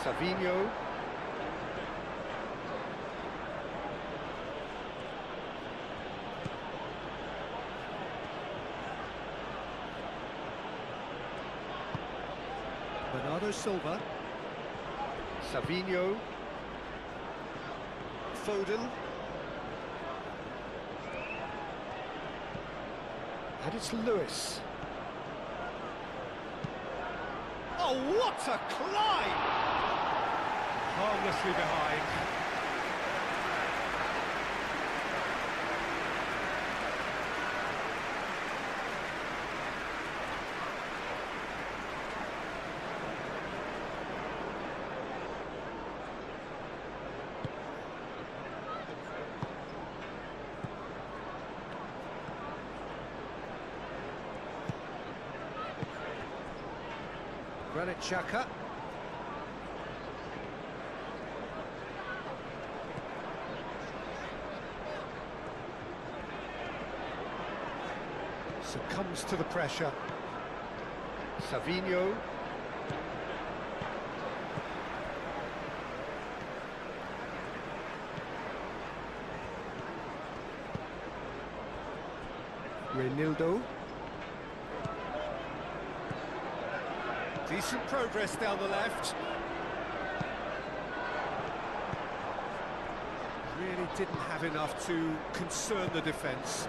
Savinho. Bernardo Silva. Savinho. Foden. And it's Lewis. Oh, what a climb! Harmlessly behind. Granit Xhaka. Succumbs to the pressure. Savinho. Reinildo. Decent progress down the left. Really didn't have enough to concern the defence.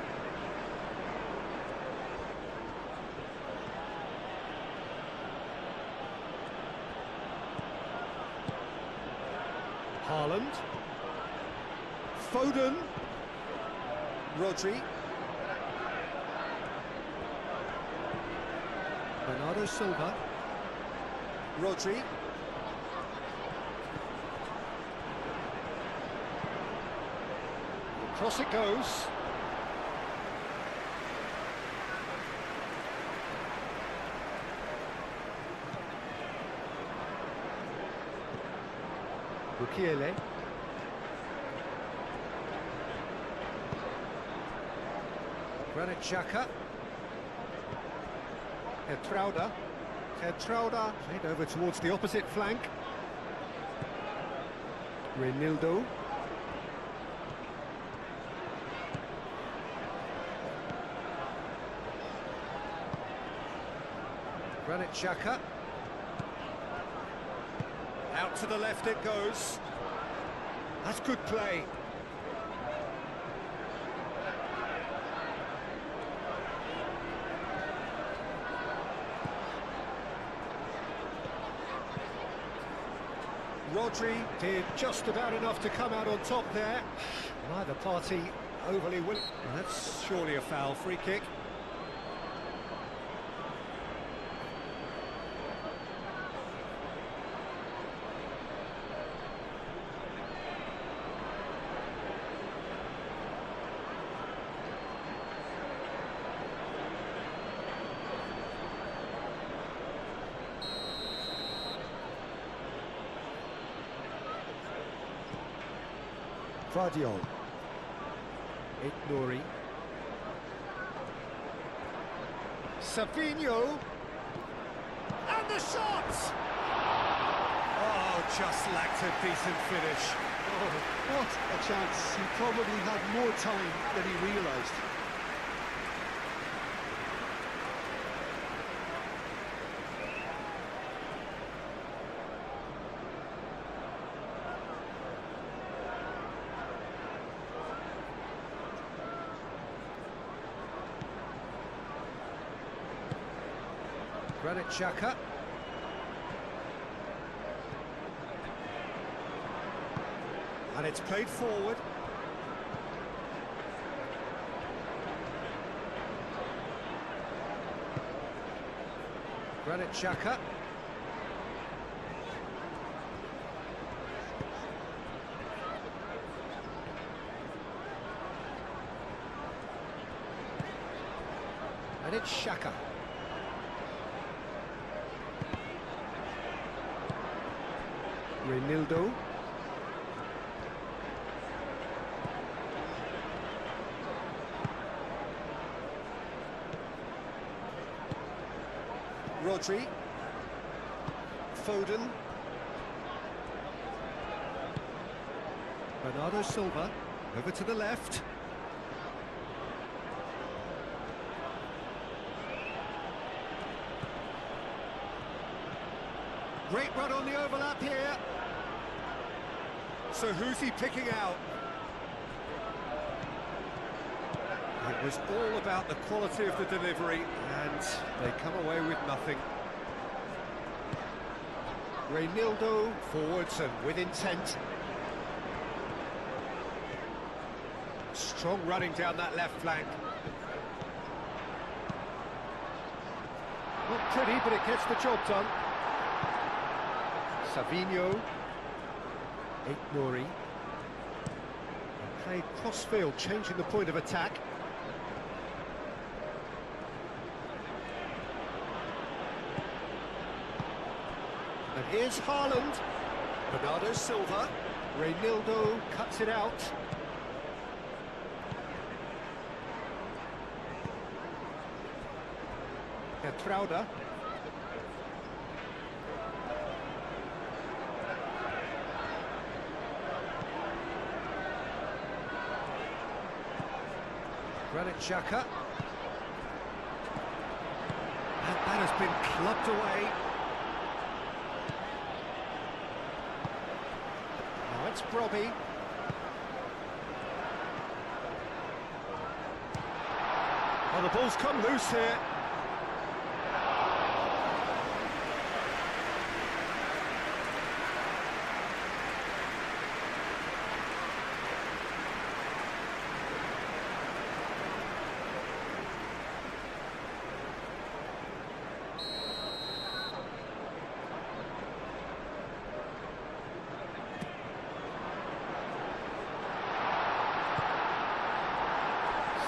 Haaland. Foden. Rodri. Bernardo Silva. Rodri. Across it goes. Bukiele. Granit Xhaka. Raundler. Raundler played over towards the opposite flank. Reinildo. Granit Xhaka. Out to the left it goes. That's good play. Rodri did just about enough to come out on top there. Neither party overly willing. Well, that's surely a foul. Free kick. Vardiol. Ignori. Savinho. And the shot! Oh, just lacked a decent finish. Oh, what a chance. He probably had more time than he realised. Granit Xhaka. And it's played forward. Granit Xhaka. And it's Xhaka. Reinildo. Rodri. Foden. Bernardo Silva. Over to the left. Great run on the overlap here. So who's he picking out? It was all about the quality of the delivery, and they come away with nothing. Reinildo forwards and with intent. Strong running down that left flank. Not pretty, but it gets the job done. Savinho. Ignori. Played cross-field, changing the point of attack. And here's Haaland. Bernardo Silva. Reinildo cuts it out. Trauda. Granit Xhaka. And that has been clubbed away. Now it's Brobbey. Oh, the ball's come loose here.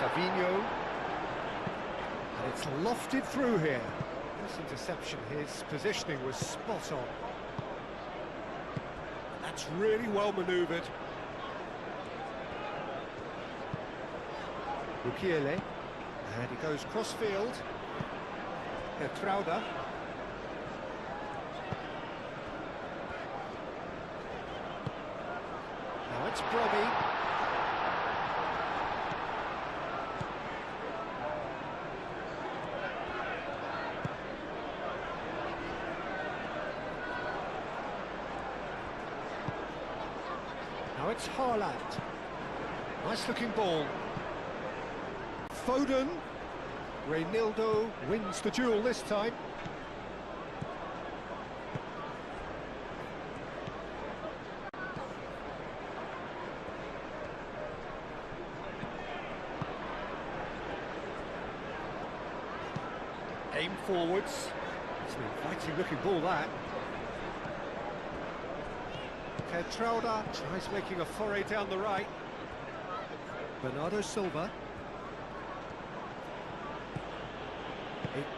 Savinho, and it's lofted through here. This interception, his positioning was spot on. That's really well manoeuvred. Mukiele, and he goes cross-field. Trauda. Now it's Brobbey. Now it's Haaland. Nice looking ball. Foden. Reinildo wins the duel this time. Aim forwards. It's an inviting looking ball, that. Raundler tries making a foray down the right. Bernardo Silva.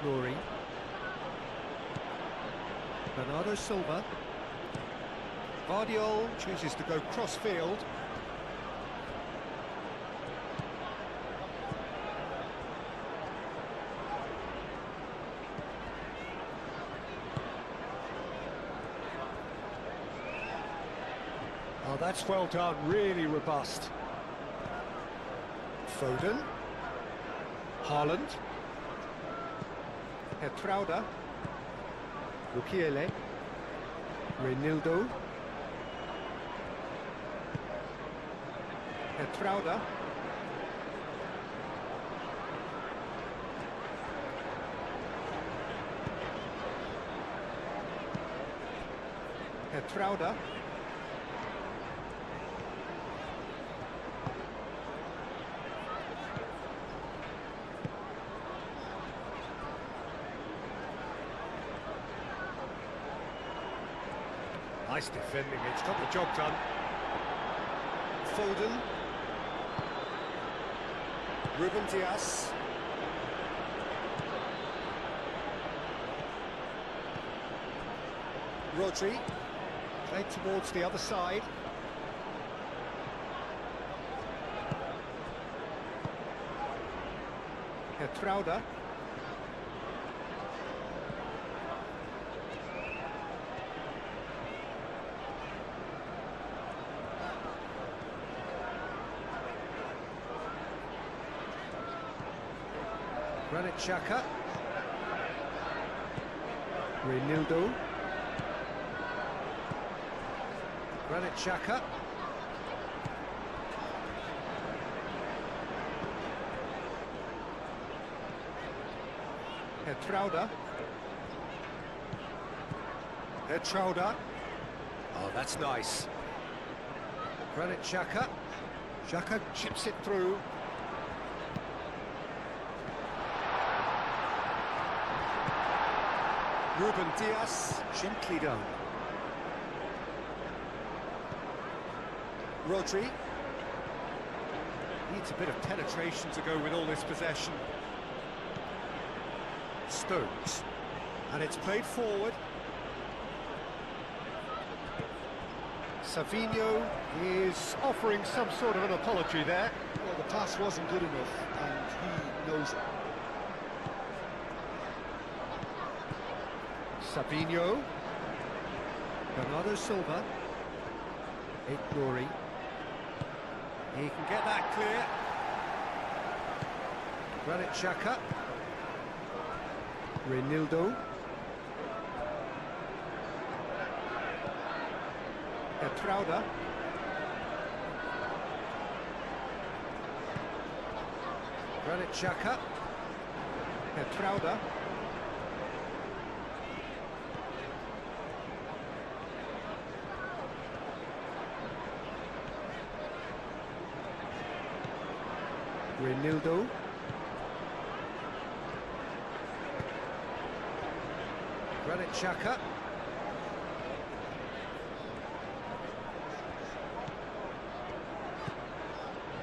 Glory. Bernardo Silva. Vardiol chooses to go cross-field. Oh, that's well done, really robust. Foden. Haaland. Raundler. Mukiele. Reinildo. Raundler. Raundler. Nice defending, it's got the job done. Foden. Ruben Dias. Rodri. Played towards the other side. Raundler. Granit Xhaka. Reinildo. Granit Xhaka. Raundler. Raundler. Oh, that's nice. Granit Xhaka. Xhaka chips it through. Ruben Dias, gently done. Rodri. Needs a bit of penetration to go with all this possession. Stones. And it's played forward. Savinho is offering some sort of an apology there. Well, the pass wasn't good enough, and he knows it. Savinho. Bernardo Silva. Glory. He can get that clear. Granit Xhaka. Reinildo. Raundler. Granit Xhaka. Raundler. Reinildo. Granit Xhaka.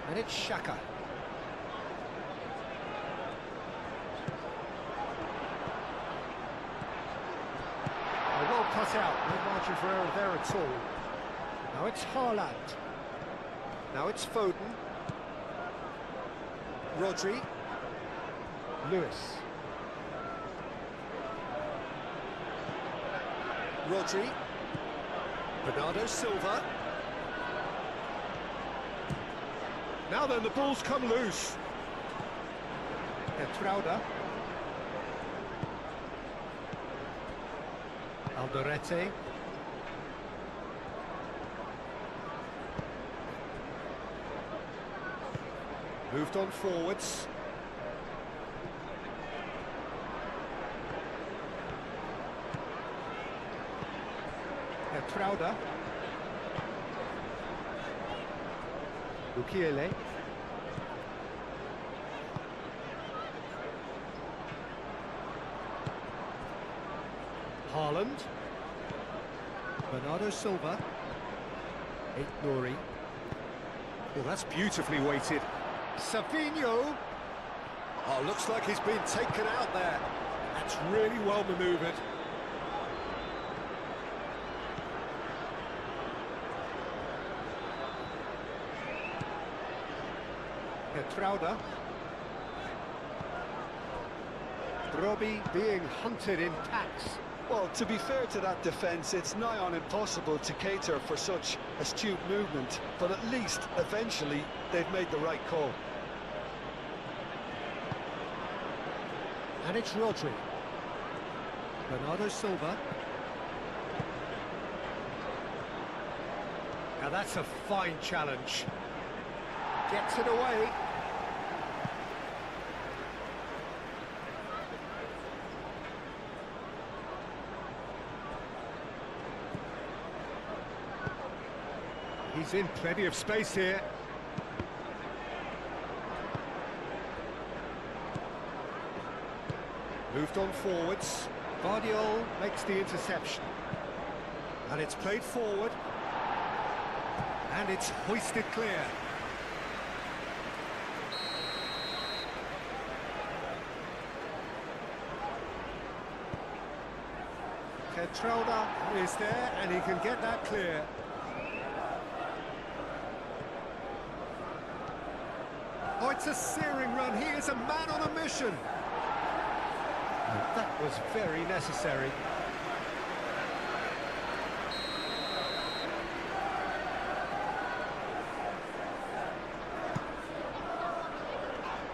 And it's Xhaka. Well cut out, no margin for error there at all. Now it's Haaland. Now it's Foden. Rodri. Lewis. Rodri. Bernardo Silva. Now then, the ball's come loose. Raundler. Alderete. Moved on forwards. Raundler. Mukiele. Sunderland. Bernardo Silva. Nouri. Oh, that's beautifully weighted. Savinho. Oh, looks like he's been taken out there. That's really well manoeuvred. Raundler. Robbie being hunted in packs. Well, to be fair to that defence, it's nigh on impossible to cater for such astute movement, but at least, eventually, they've made the right call. And it's Rodri. Bernardo Silva. Now that's a fine challenge. Gets it away. He's in plenty of space here. Moved on forwards. Guardiola makes the interception. And it's played forward. And it's hoisted clear. Raundler is there and he can get that clear. Oh, it's a searing run. He is a man on a mission. And that was very necessary.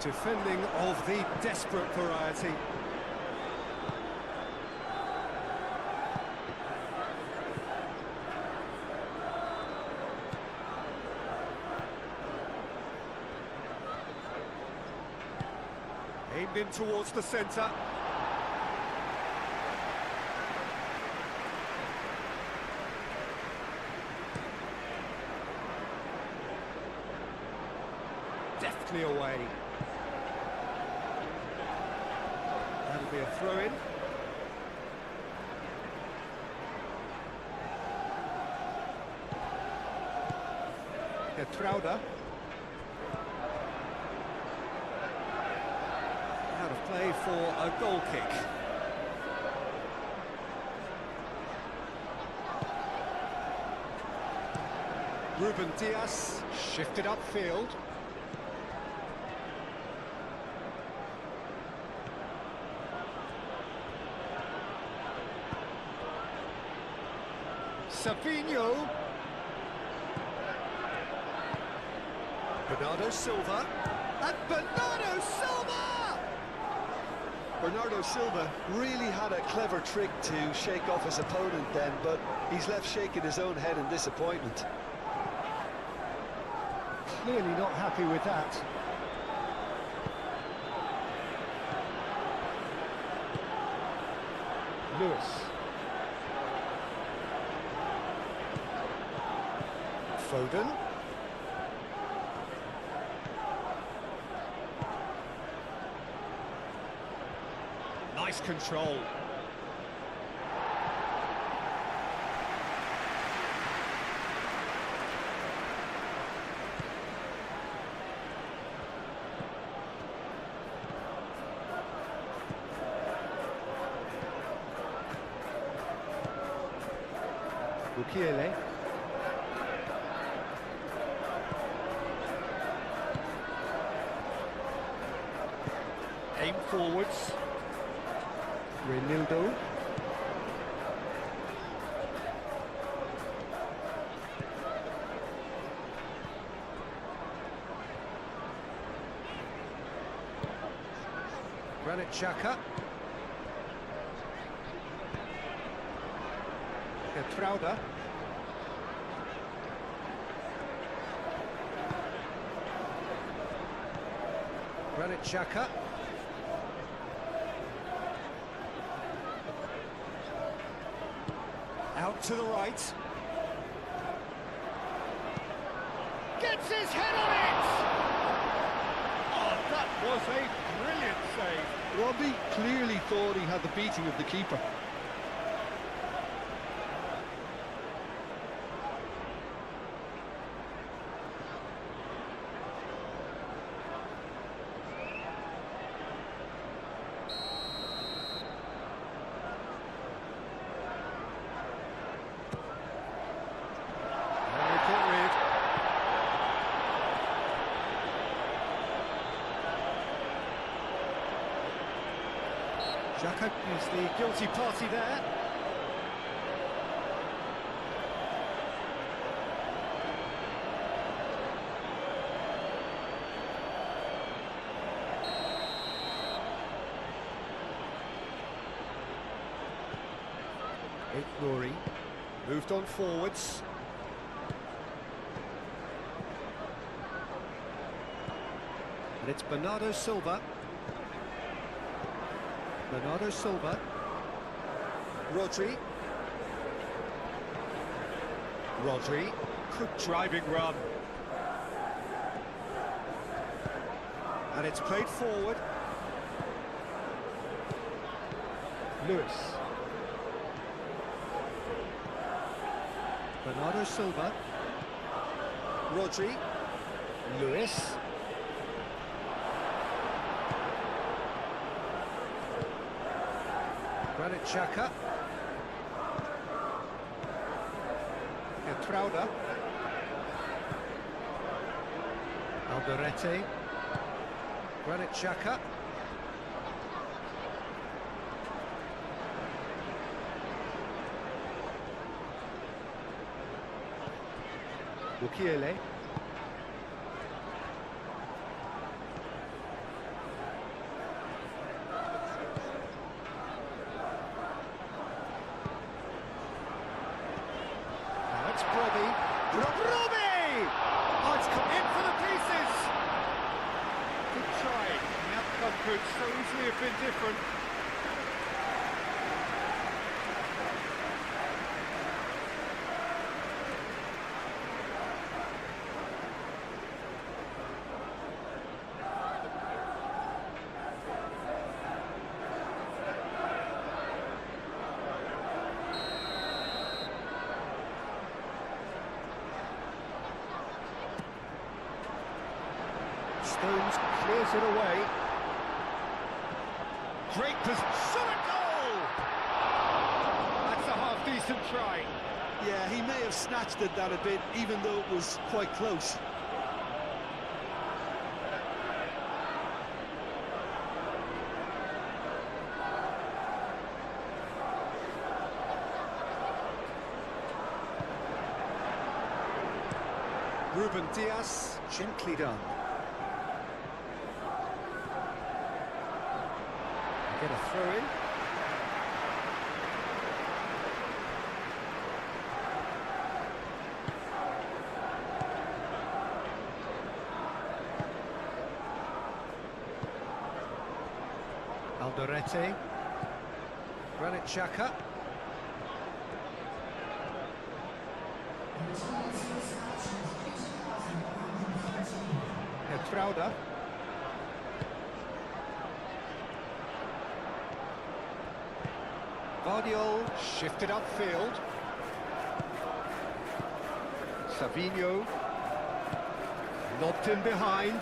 Defending of the desperate variety. Aimed in towards the centre. Deftly away. That'll be a throw-in. Raundler. Out of play for a goal kick. Ruben Dias shifted upfield. Savinho. Bernardo Silva. And Bernardo Silva! Bernardo Silva really had a clever trick to shake off his opponent then, but he's left shaking his own head in disappointment. Clearly not happy with that. Lewis. Foden. Nice control. Bukiele. Aim forwards. Raundler. Granit Xhaka. Raundler. Granit Xhaka. Out to the right. Gets his head on it! Oh, that was a brilliant save. Robbie clearly thought he had the beating of the keeper. Xhaka is the guilty party there. Glory moved on forwards. And it's Bernardo Silva. Bernardo Silva. Rodri. Rodri. Good driving run. And it's played forward. Lewis. Bernardo Silva. Rodri. Lewis. Granit Xhaka. Trauda. Alderete. Granit Xhaka. Mukiele. Now it's Brobbey. Brobbey! Oh, it's come in for the pieces! Good try. The outcome could so easily have been different. Stones clears it away. Great position, a goal! That's a half-decent try. Yeah, he may have snatched at that a bit, even though it was quite close. Ruben Dias, gently done. Get a throw in. Alderete. Granit Xhaka. Trauda. Guardiola shifted upfield. Savinho lobbed in behind.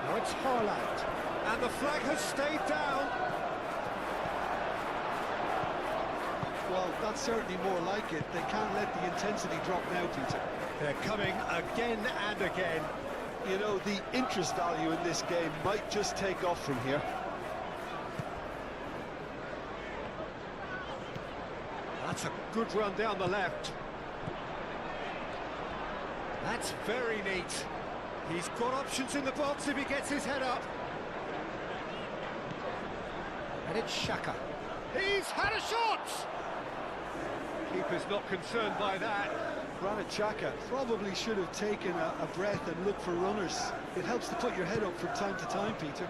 Now it's Haaland, and the flag has stayed down. Well, that's certainly more like it. They can't let the intensity drop now, Peter. They're coming again and again. You know, the interest value in this game might just take off from here. That's a good run down the left. That's very neat. He's got options in the box if he gets his head up. And it's Xhaka. He's had a shot! Keeper's not concerned by that. Granit Xhaka probably should have taken a breath and looked for runners. It helps to put your head up from time to time, Peter.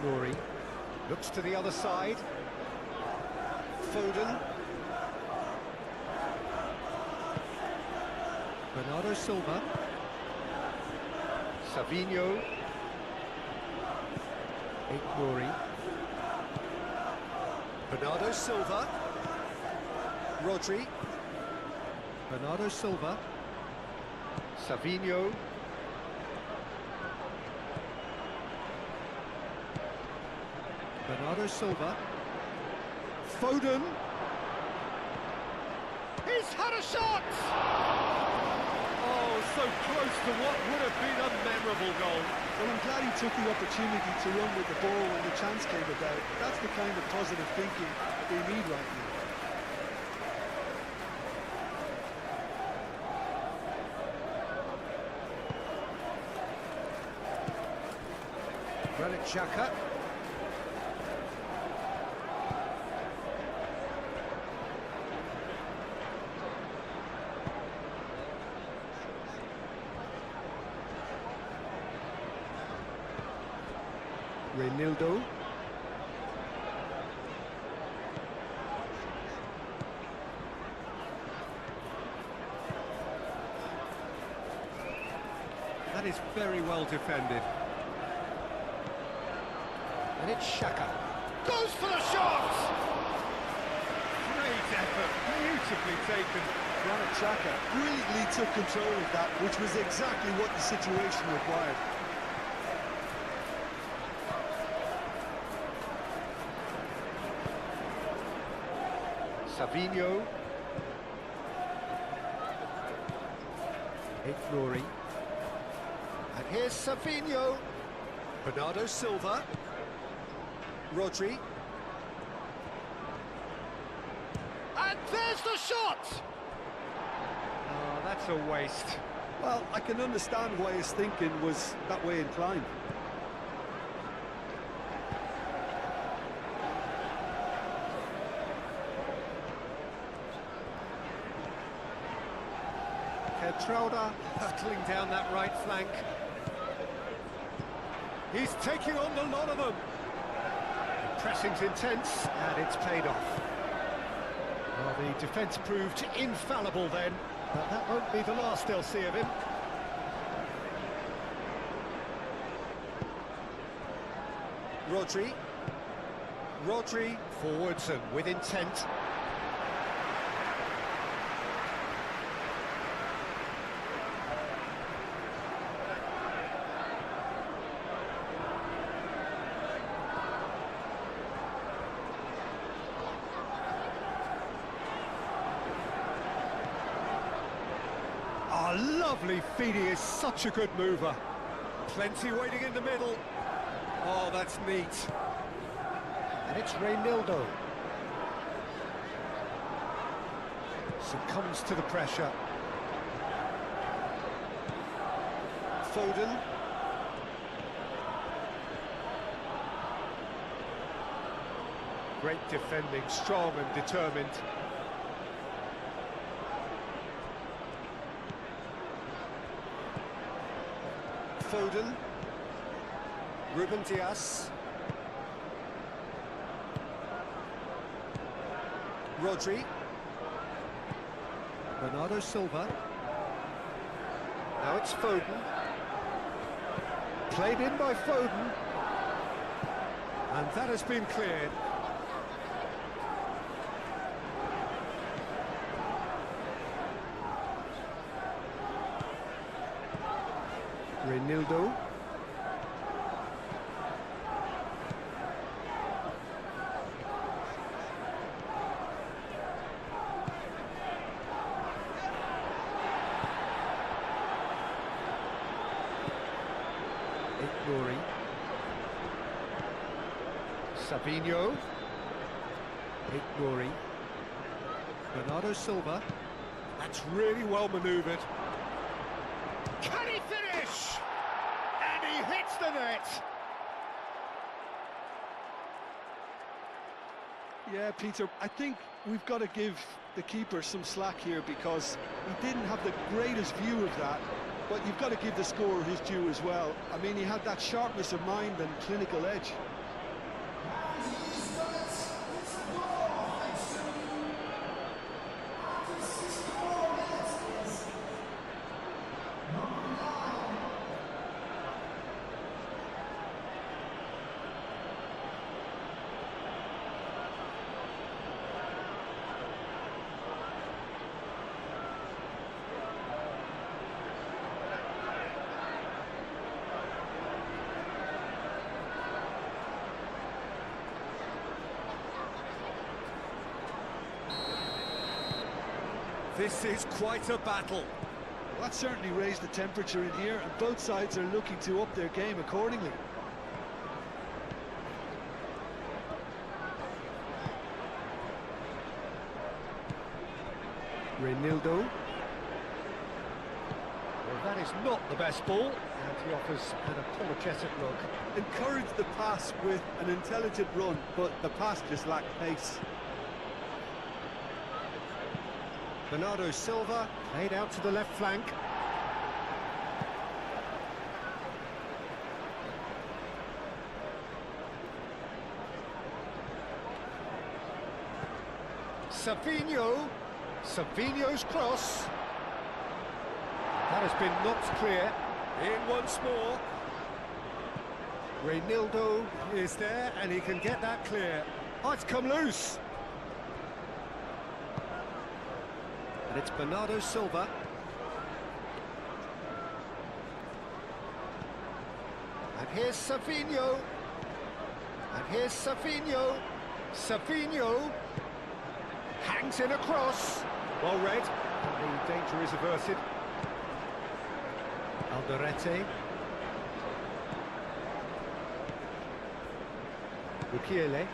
Glory looks to the other side. Foden. Bernardo Silva. Savinho. Glory. Bernardo Silva. Rodri. Bernardo Silva. Savinho. Bernardo Silva. Foden. He's had a shot! Oh, so close to what would have been a memorable goal. Well, I'm glad he took the opportunity to run with the ball when the chance came about. That's the kind of positive thinking that they need right now. Granit Xhaka. Raundler. That is very well defended. And it's Xhaka. Goes for the shot! Great effort, beautifully taken. Granit Xhaka brilliantly took control of that, which was exactly what the situation required. Savinho. Ignory. And here's Savinho. Bernardo Silva. Rodri. And there's the shot! Oh, that's a waste. Well, I can understand why his thinking was that way inclined. Raundler hurtling down that right flank. He's taking on the lot of them. The pressing's intense, and it's paid off. Well, the defence proved infallible then, but that won't be the last they'll see of him. Rodri forwards and with intent. Oh, lovely feed, he is such a good mover. Plenty waiting in the middle. Oh, that's neat. And it's Raundler. Succumbs to the pressure. Foden. Great defending, strong and determined. Foden. Ruben Dias. Rodri. Bernardo Silva. Now it's Foden. Played in by Foden. And that has been cleared. Raundler. Ignory. Savinho. Ignory. Bernardo Silva. That's really well manoeuvred. Can he finish? And he hits the net. Yeah, Peter, I think we've got to give the keeper some slack here because he didn't have the greatest view of that, but you've got to give the scorer his due as well. I mean, he had that sharpness of mind and clinical edge. This is quite a battle. That certainly raised the temperature in here, and both sides are looking to up their game accordingly. Raundler. Well, that is not the best ball, and he offers an apologetic look. Encouraged the pass with an intelligent run, but the pass just lacked pace. Bernardo Silva played out to the left flank. Savinho's cross. That has been knocked clear. In once more. Raundler is there, and he can get that clear. Oh, it's come loose. And it's Bernardo Silva. And here's Savinho. And here's Savinho. Savinho hangs in a cross. Well read. And the danger is averted. Alderete. Mukiele.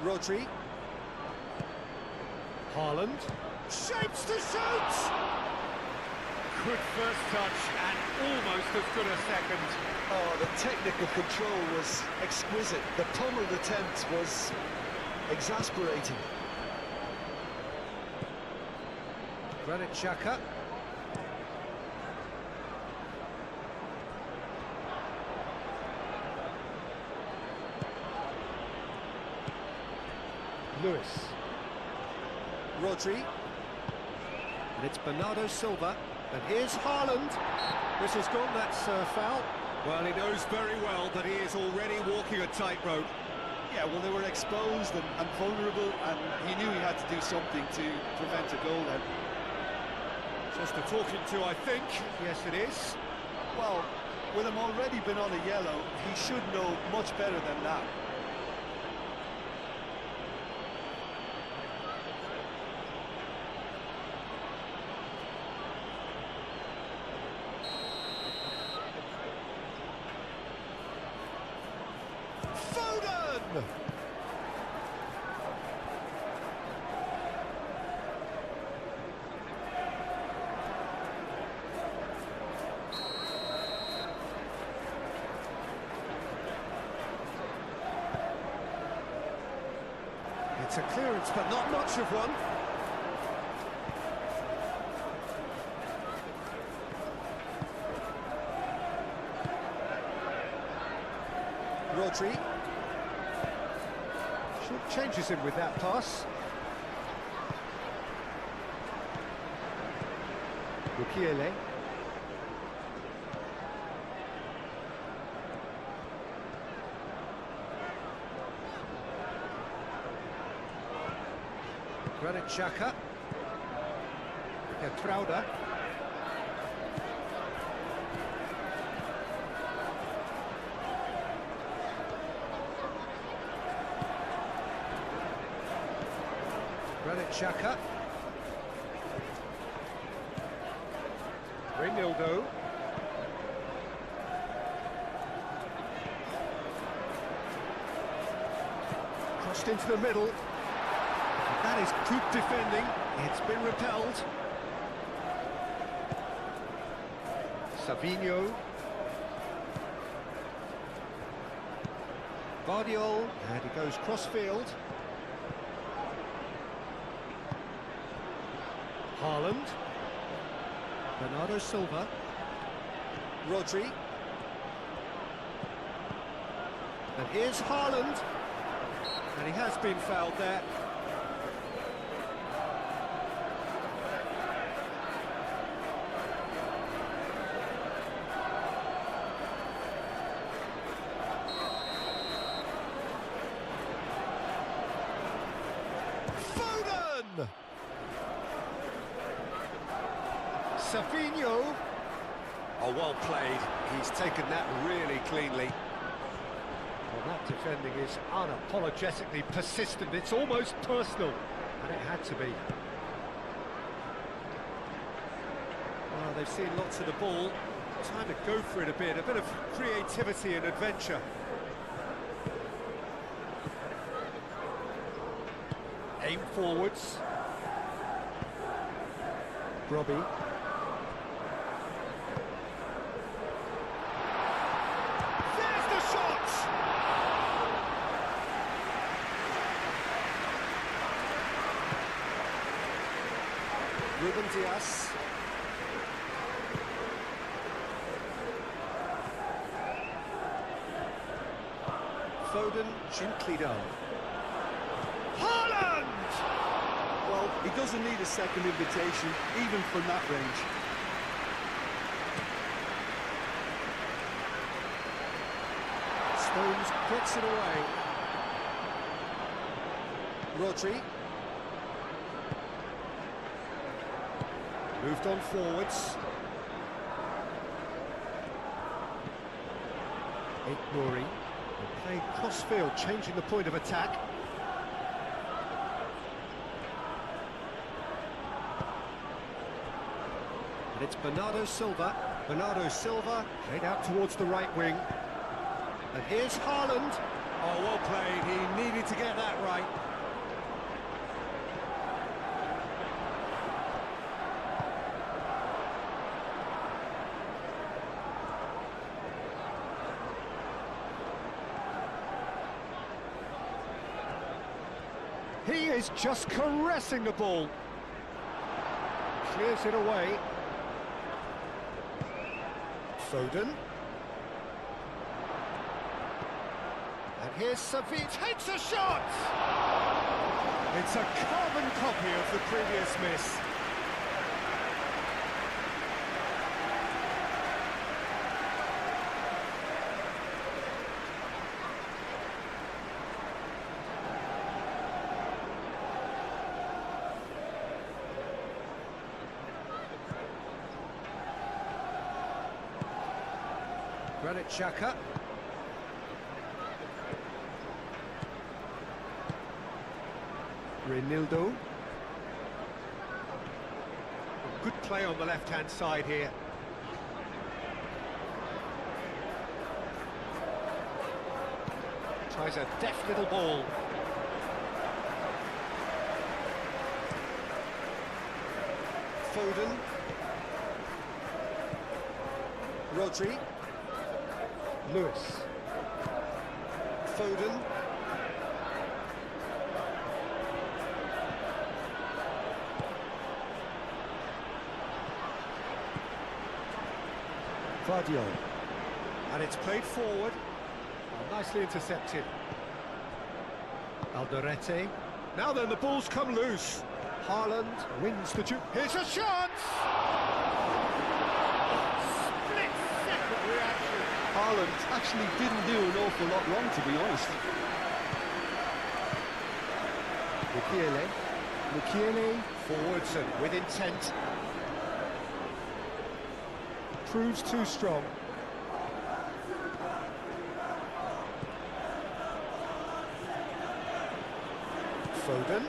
Rodri. Haaland. Shapes to shoot! Good first touch and almost as good a second. Oh, the technical control was exquisite. The pummeled attempt was exasperating. Granit Xhaka. Lewis. Rodri. And it's Bernardo Silva. And here's Haaland. This has gone, that's foul. Well, he knows very well that he is already walking a tightrope. Yeah, well, they were exposed and vulnerable, and he knew he had to do something to prevent a goal then. Just a talking to, I think. Yes, it is. Well, with him already been on a yellow, he should know much better than that. It's a clearance, but not much of one. Rodri. Changes him with that pass. Mukiele. Granit Xhaka. Trauda. Granit Xhaka. Raundler. Crossed into the middle. That is good defending. It's been repelled. Savinho. Guardiol. And he goes cross-field. Haaland. Bernardo Silva. Rodri. And here's Haaland. And he has been fouled there. Savinho. Oh, well played. He's taken that really cleanly. Well, That defending is unapologetically persistent. It's almost personal, and it had to be. Well, they've seen lots of the ball. Time to go for it a bit of creativity and adventure. Aim forwards. Robbie. There's the shot! Ruben Diaz. Foden gently done. Haaland! Well, he doesn't need a second invitation, even from that range. Stones gets it away. Rodri. Moved on forwards. Nouri. Playing cross-field, changing the point of attack. And it's Bernardo Silva. Bernardo Silva played out towards the right wing. And here's Haaland. Oh, well played. He needed to get that right. He is just caressing the ball. Clears it away. Foden. And here's Savic, takes a shot! It's a carbon copy of the previous miss. Granit Xhaka. Reinildo. Good play on the left-hand side here. Tries a deft little ball. Foden. Rodri. Lewis. Foden. Vardio. And it's played forward. Oh, nicely intercepted. Alderete. Now then, the ball's come loose. Haaland wins the duel. Here's a chance! Split-second reaction. Haaland actually didn't do an awful lot wrong, to be honest. Mukiele forwards and with intent. Proves too strong. Foden.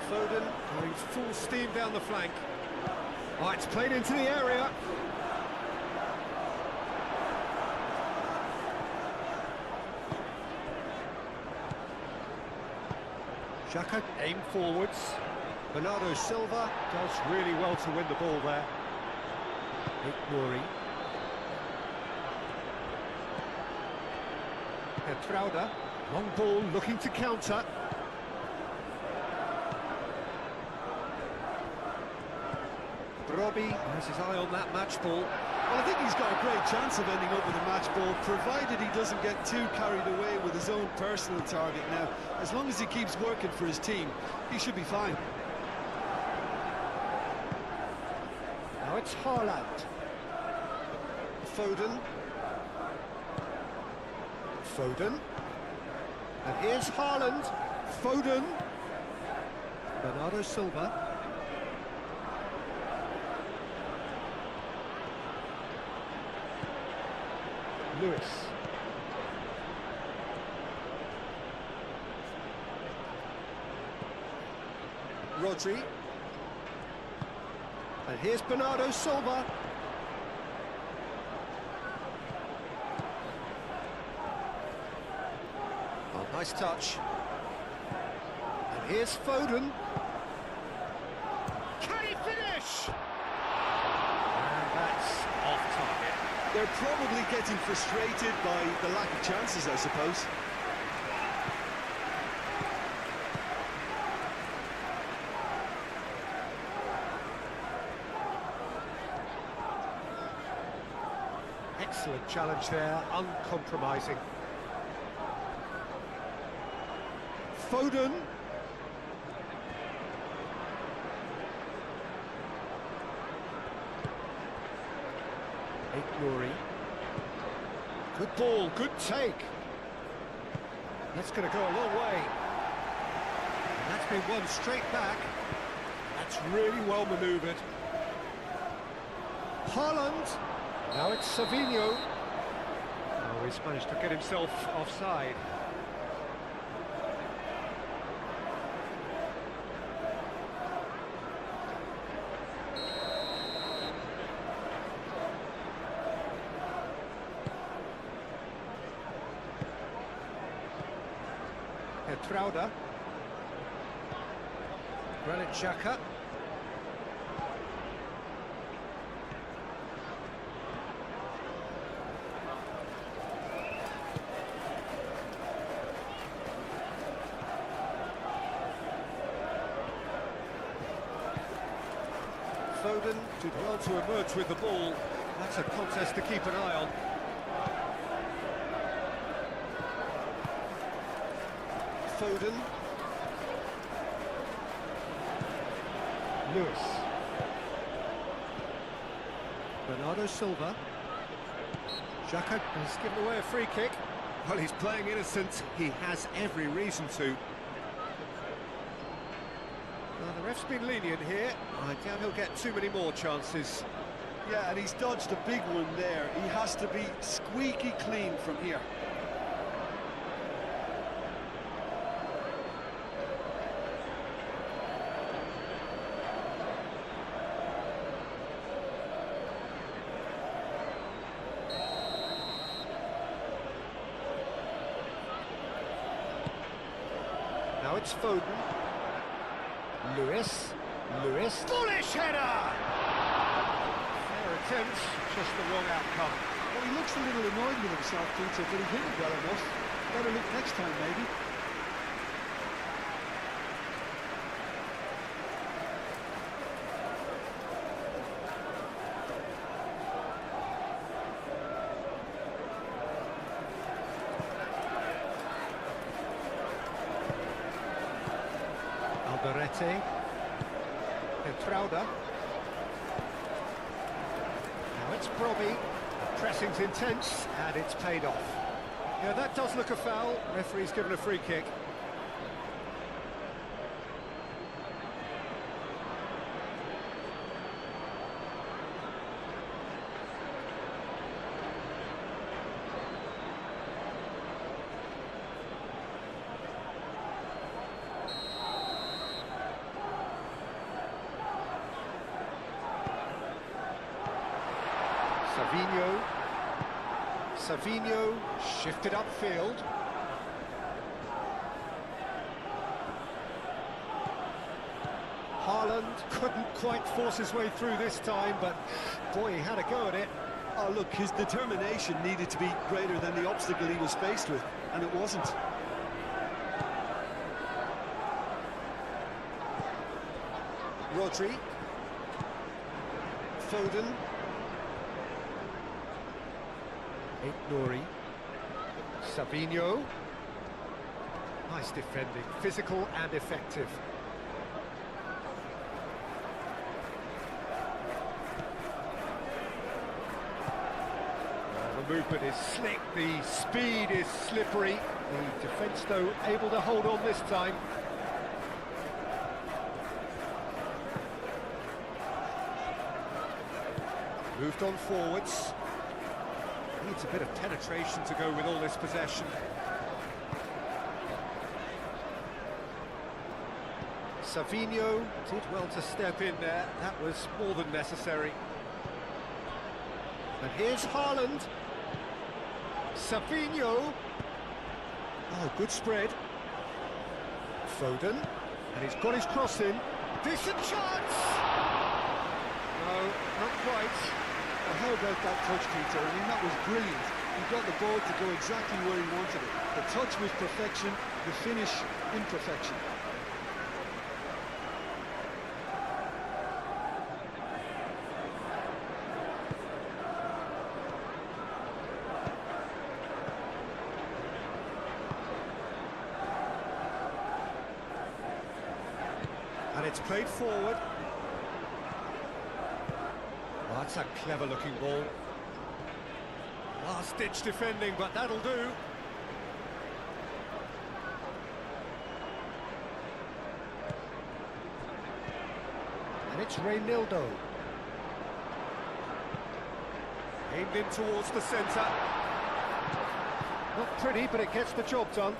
Foden going full steam down the flank. Oh, it's played into the area. Xhaka aim forwards. Bernardo Silva does really well to win the ball there. Nouri. Petrauda, long ball looking to counter. Robbie has his eye on that match ball. Well, I think he's got a great chance of ending up with a match ball, provided he doesn't get too carried away with his own personal target. Now, as long as he keeps working for his team, he should be fine. Now it's Haaland. Foden. Foden. And here's Haaland. Foden. Bernardo Silva. Lewis. Rodri. And here's Bernardo Silva. Oh, nice touch. And here's Foden. Can he finish? And that's off target. They're probably getting frustrated by the lack of chances, I suppose. Excellent challenge there, uncompromising. Foden. Glory. Good ball, good take. That's going to go a long way. And that's been won straight back. That's really well manoeuvred. Haaland. Now it's Savinho. Oh, he's managed to get himself offside. Raundler. Granit Xhaka. Foden did well to emerge with the ball. That's a contest to keep an eye on. Foden. Lewis. Bernardo Silva. Xhaka has given away a free kick. Well, he's playing innocent. He has every reason to. Well, the ref's been lenient here. I doubt he'll get too many more chances. Yeah, and he's dodged a big one there. He has to be squeaky clean from here. Now it's Foden. Lewis. Foolish header! Fair attempt, just the wrong outcome. Well, he looks a little annoyed with himself, Peter, but he hit it well enough. Better look next time, maybe. Alderete. Raundler. Now it's Brobbey. The pressing's intense and it's paid off. Yeah, that does look a foul. Referee's given a free kick. Savinho shifted upfield. Haaland couldn't quite force his way through this time, but boy, he had a go at it. Oh, look, his determination needed to be greater than the obstacle he was faced with, and it wasn't. Rodri. Foden. Glory. Savinho. Nice defending, physical and effective. The movement is slick, the speed is slippery. The defence, though, able to hold on this time. Moved on forwards. Needs a bit of penetration to go with all this possession. Savinho did well to step in there. That was more than necessary. And here's Haaland. Savinho. Oh, good spread. Foden. And he's got his cross in. Decent chance! No, not quite. Well, how about that touch, Peter? I mean, that was brilliant. He got the ball to go exactly where he wanted it. The touch was perfection, the finish imperfection. And it's played forward. Oh, that's a clever-looking ball. Last-ditch defending, but that'll do. And it's Raundler. Aimed in towards the centre. Not pretty, but it gets the job done.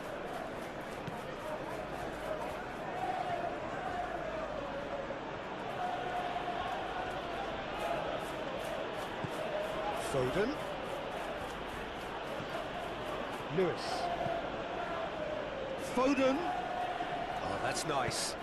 Foden. Lewis. Foden. Oh, that's nice.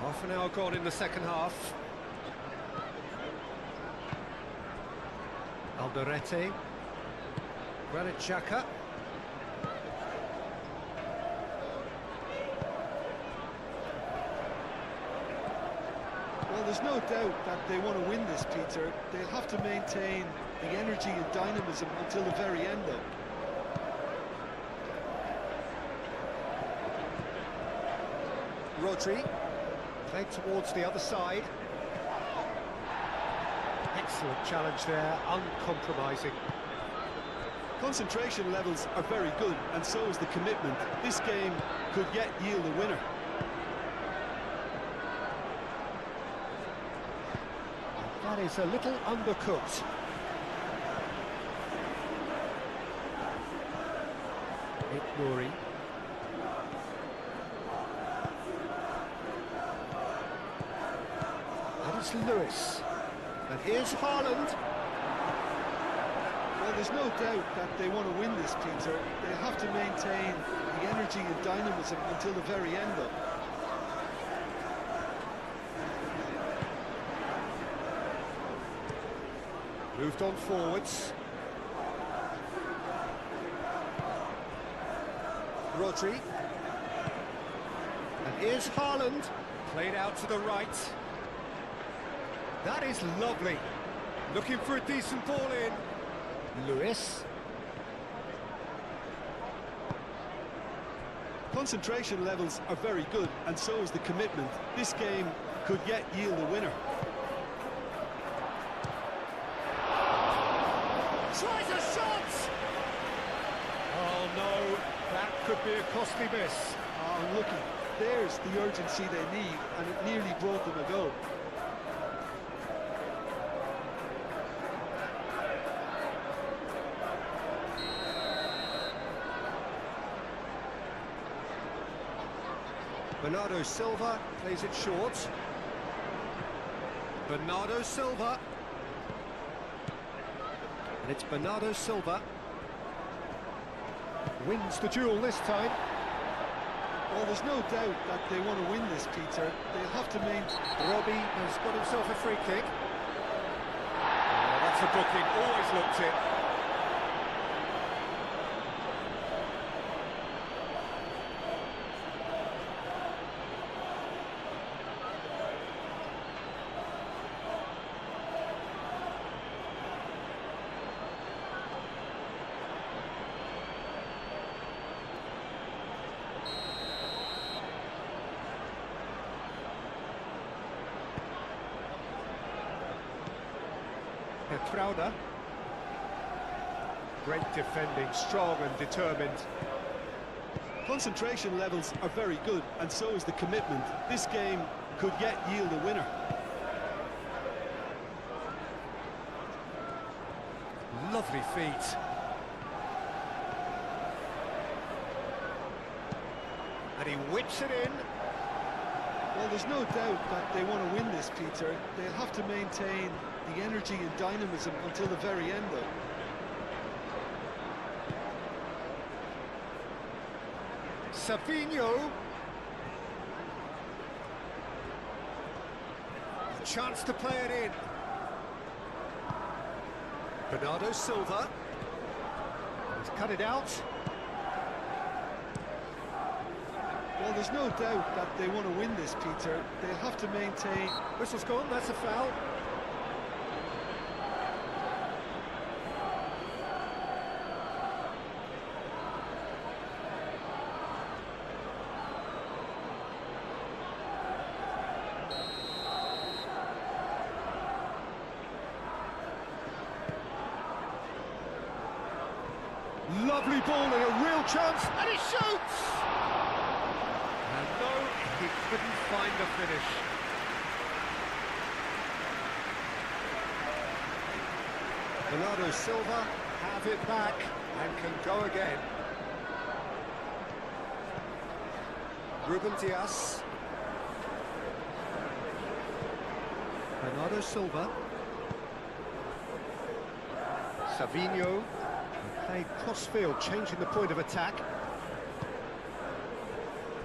Half an hour gone in the second half. Alderete. Granit Xhaka. Well, there's no doubt that they want to win this, Peter. They'll have to maintain the energy and dynamism until the very end, though. Rodri. Played towards the other side. Excellent challenge there, uncompromising. Concentration levels are very good, and so is the commitment. This game could yet yield a winner. That is a little undercooked. Nouri. And it's Lewis. And here's Haaland. Well, there's no doubt that they want to win this, Peter. They have to maintain the energy and dynamism until the very end, though. Moved on forwards. Rodri. And here's Haaland. Played out to the right. That is lovely. Looking for a decent ball in. Lewis. Concentration levels are very good, and so is the commitment. This game could yet yield a winner. Tries a shot! Oh no, that could be a costly miss. Oh, looky, there's the urgency they need, and it nearly brought them a goal. Bernardo Silva plays it short. Bernardo Silva. And it's Bernardo Silva. Wins the duel this time. Well, there's no doubt that they want to win this, Peter. They'll have to maintain... Robbie has got himself a free kick. Oh, that's a booking, always looked it. Crowder. Great defending, strong and determined. Concentration levels are very good, and so is the commitment. This game could yet yield a winner. Lovely feet. And he whips it in. Well, there's no doubt that they want to win this, Peter. They'll have to maintain the energy and dynamism until the very end, though. Savinho. A chance to play it in. Bernardo Silva. He's cut it out. Well, there's no doubt that they want to win this, Peter. They'll have to maintain... Whistle's gone, that's a foul. Lovely ball and a real chance, and he shoots! And no, he couldn't find the finish. Bernardo Silva have it back and can go again. Ruben Dias. Bernardo Silva. Savinho. Played cross-field, changing the point of attack.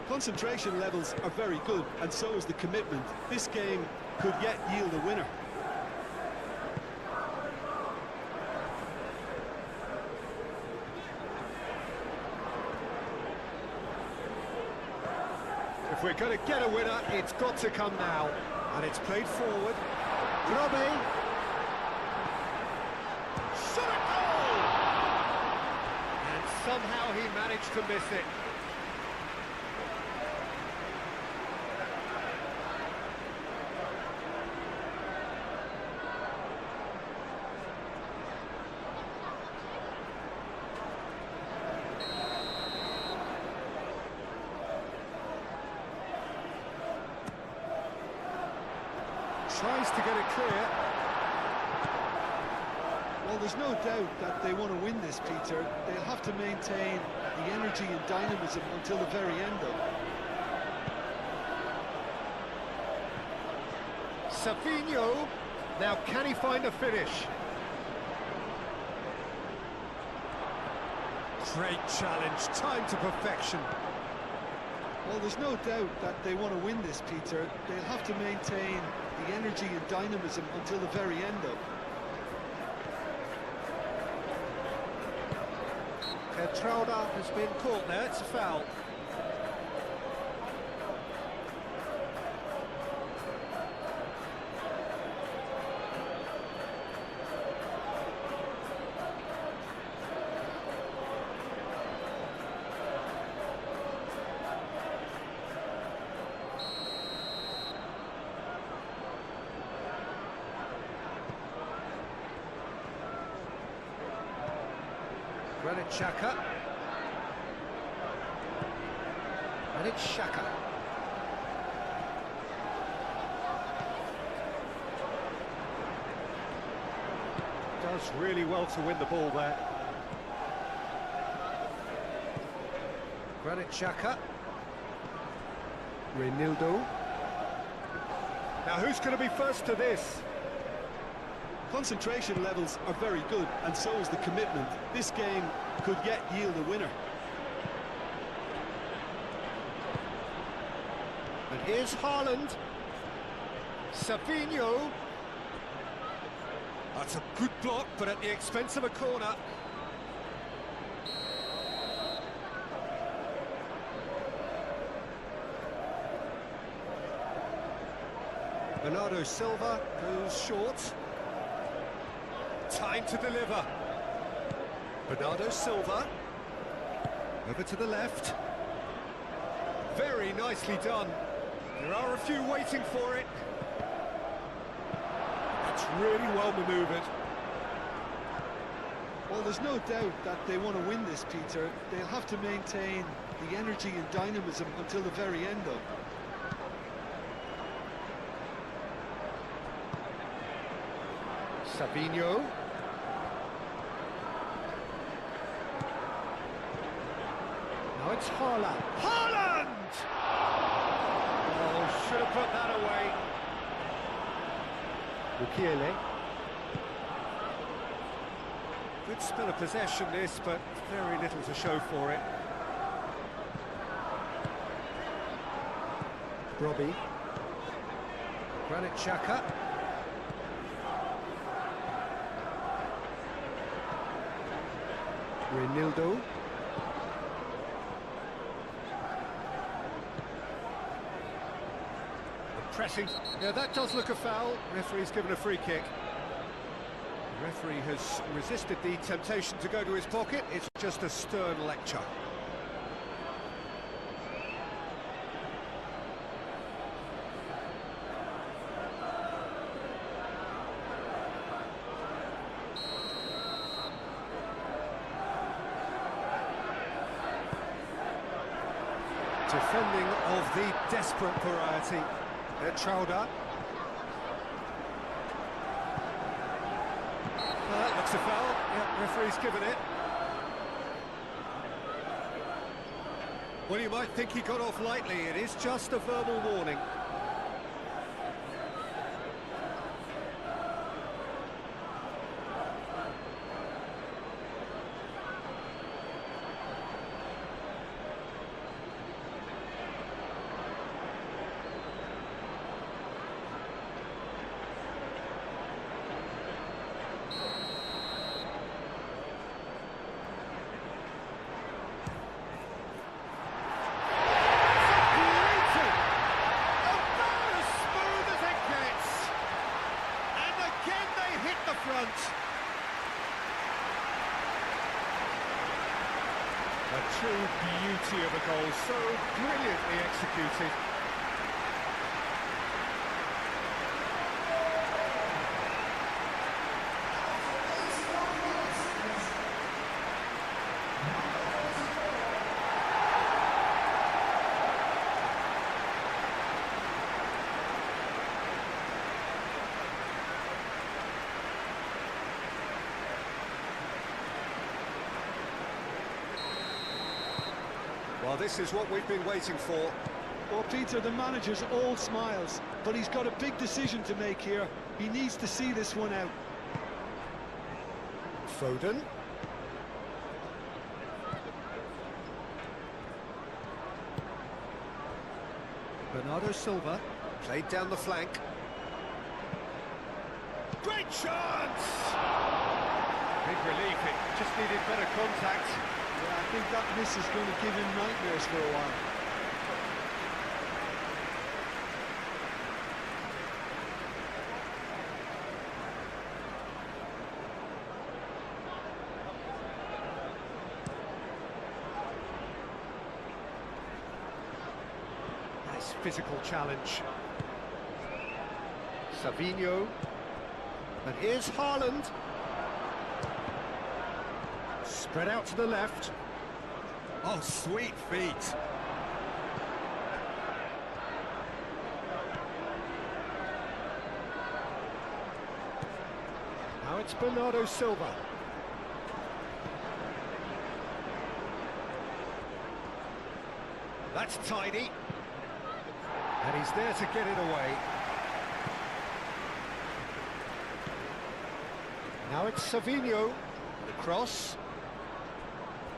Concentration levels are very good, and so is the commitment. This game could yet yield a winner. If we're going to get a winner, it's got to come now. And it's played forward. Robbie. Shot a goal! And somehow he managed to miss it. Tries to get it clear. Well, there's no doubt that they want to win this, Peter. They'll have to maintain the energy and dynamism until the very end, though. Savinho. Now, can he find a finish? Great challenge, time to perfection. Well, there's no doubt that they want to win this, Peter. They'll have to maintain the energy and dynamism until the very end, though. Raundler has been caught there, it's a foul. Granit Xhaka. And it's Xhaka. Does really well to win the ball there. Granit Xhaka. Raundler. Now who's going to be first to this? Concentration levels are very good, and so is the commitment. This game could yet yield a winner. And here's Haaland. Savinho. That's a good block, but at the expense of a corner. Bernardo Silva goes short. Time to deliver. Bernardo Silva. Over to the left. Very nicely done. There are a few waiting for it. That's really well manoeuvred. Well, there's no doubt that they want to win this, Peter. They'll have to maintain the energy and dynamism until the very end, though. Savinho. Now it's Haaland. Haaland! Oh, should have put that away. Mukiele. Good spell of possession this, but very little to show for it. Robbie. Granit Xhaka. Reinildo. Pressing. Yeah, that does look a foul. Referee's given a free kick. The referee has resisted the temptation to go to his pocket. It's just a stern lecture. Defending of the desperate variety. Raundler. Well, that looks a foul. Yeah, referee's given it. Well, you might think he got off lightly. It is just a verbal warning. A true beauty of a goal, so brilliantly executed. Well, this is what we've been waiting for. Well, Peter, the manager's all smiles, but he's got a big decision to make here. He needs to see this one out. Foden. Bernardo Silva played down the flank. Great chance! Big relief, it just needed better contact. Yeah, I think that miss is going to give him nightmares for a while. Nice physical challenge. Savinho. And here's Haaland. Spread out to the left. Oh, sweet feet. Now it's Bernardo Silva. That's tidy. And he's there to get it away. Now it's Savinho. The cross.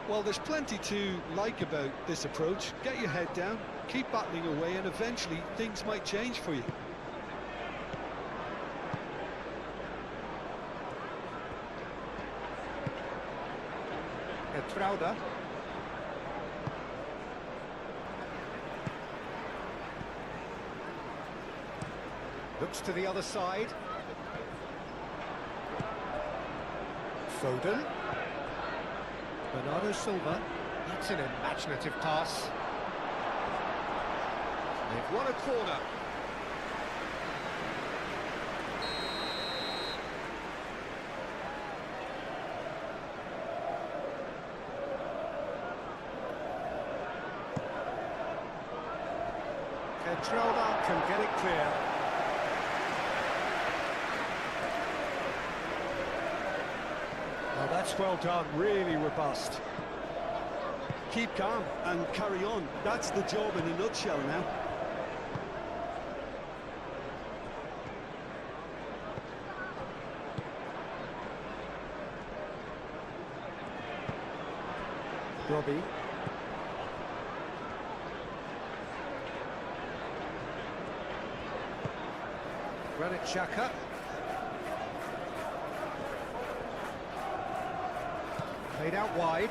Well, there's plenty to like about this approach. Get your head down, keep battling away, and eventually things might change for you. Raundler. Looks to the other side. Foden. Bernardo Silva. That's an imaginative pass. They've won a corner. Raundler can get it clear. Well, that's well done, really robust. Keep calm and carry on. That's the job in a nutshell now. Robbie. Granit Xhaka. Played out wide.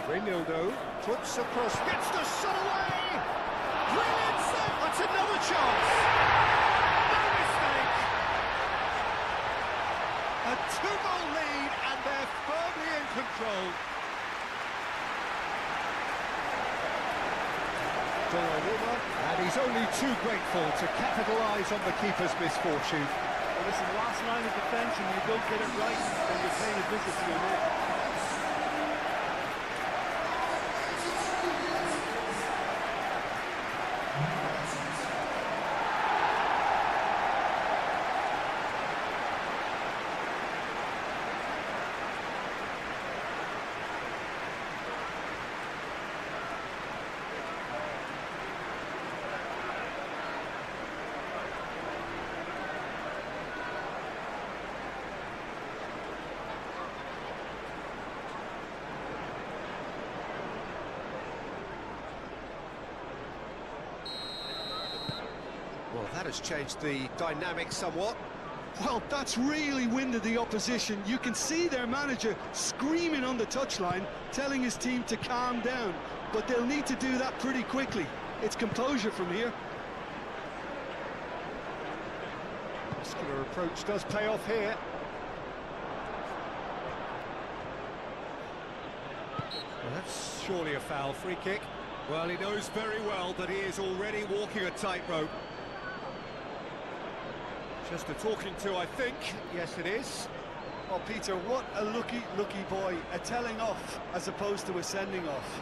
Raundler puts across, gets the shot away! Brilliant save! That's another chance! No mistake! A two-goal lead and they're firmly in control. And he's only too grateful to capitalise on the keeper's misfortune. Well, listen, last line of defence, and you don't get it right, then you're paying a visit to your net. Well, that has changed the dynamic somewhat. Well, that's really winded the opposition. You can see their manager screaming on the touchline, telling his team to calm down. But they'll need to do that pretty quickly. It's composure from here. Muscular approach does pay off here. Well, that's surely a foul. Free kick. Well, he knows very well that he is already walking a tightrope. Just a talking to, I think. Yes, it is. Oh, Peter, what a lucky boy. A telling off as opposed to a sending off.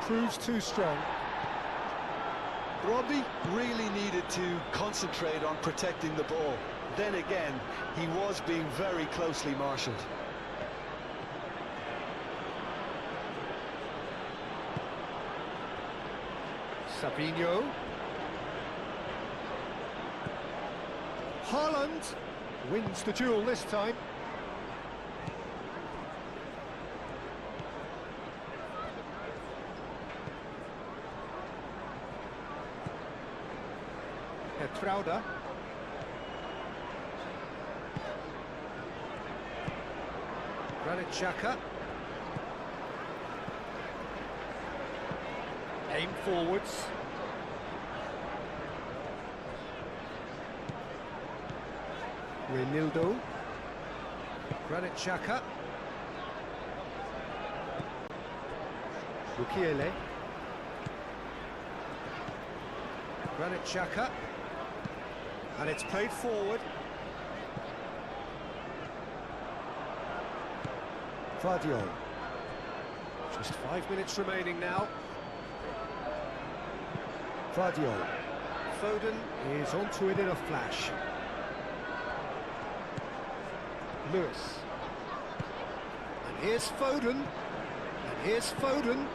Proves too strong. Robbie really needed to concentrate on protecting the ball. Then again, he was being very closely marshalled. Sabinho. Haaland wins the duel this time. Trauda. Granit Xhaka. Aim forwards. Raundler. Granit Xhaka. Mukiele. Granit Xhaka. And it's played forward. Fadio. Just 5 minutes remaining now. Fadio. Foden is onto it in a flash. Lewis. And here's Foden. And here's Foden.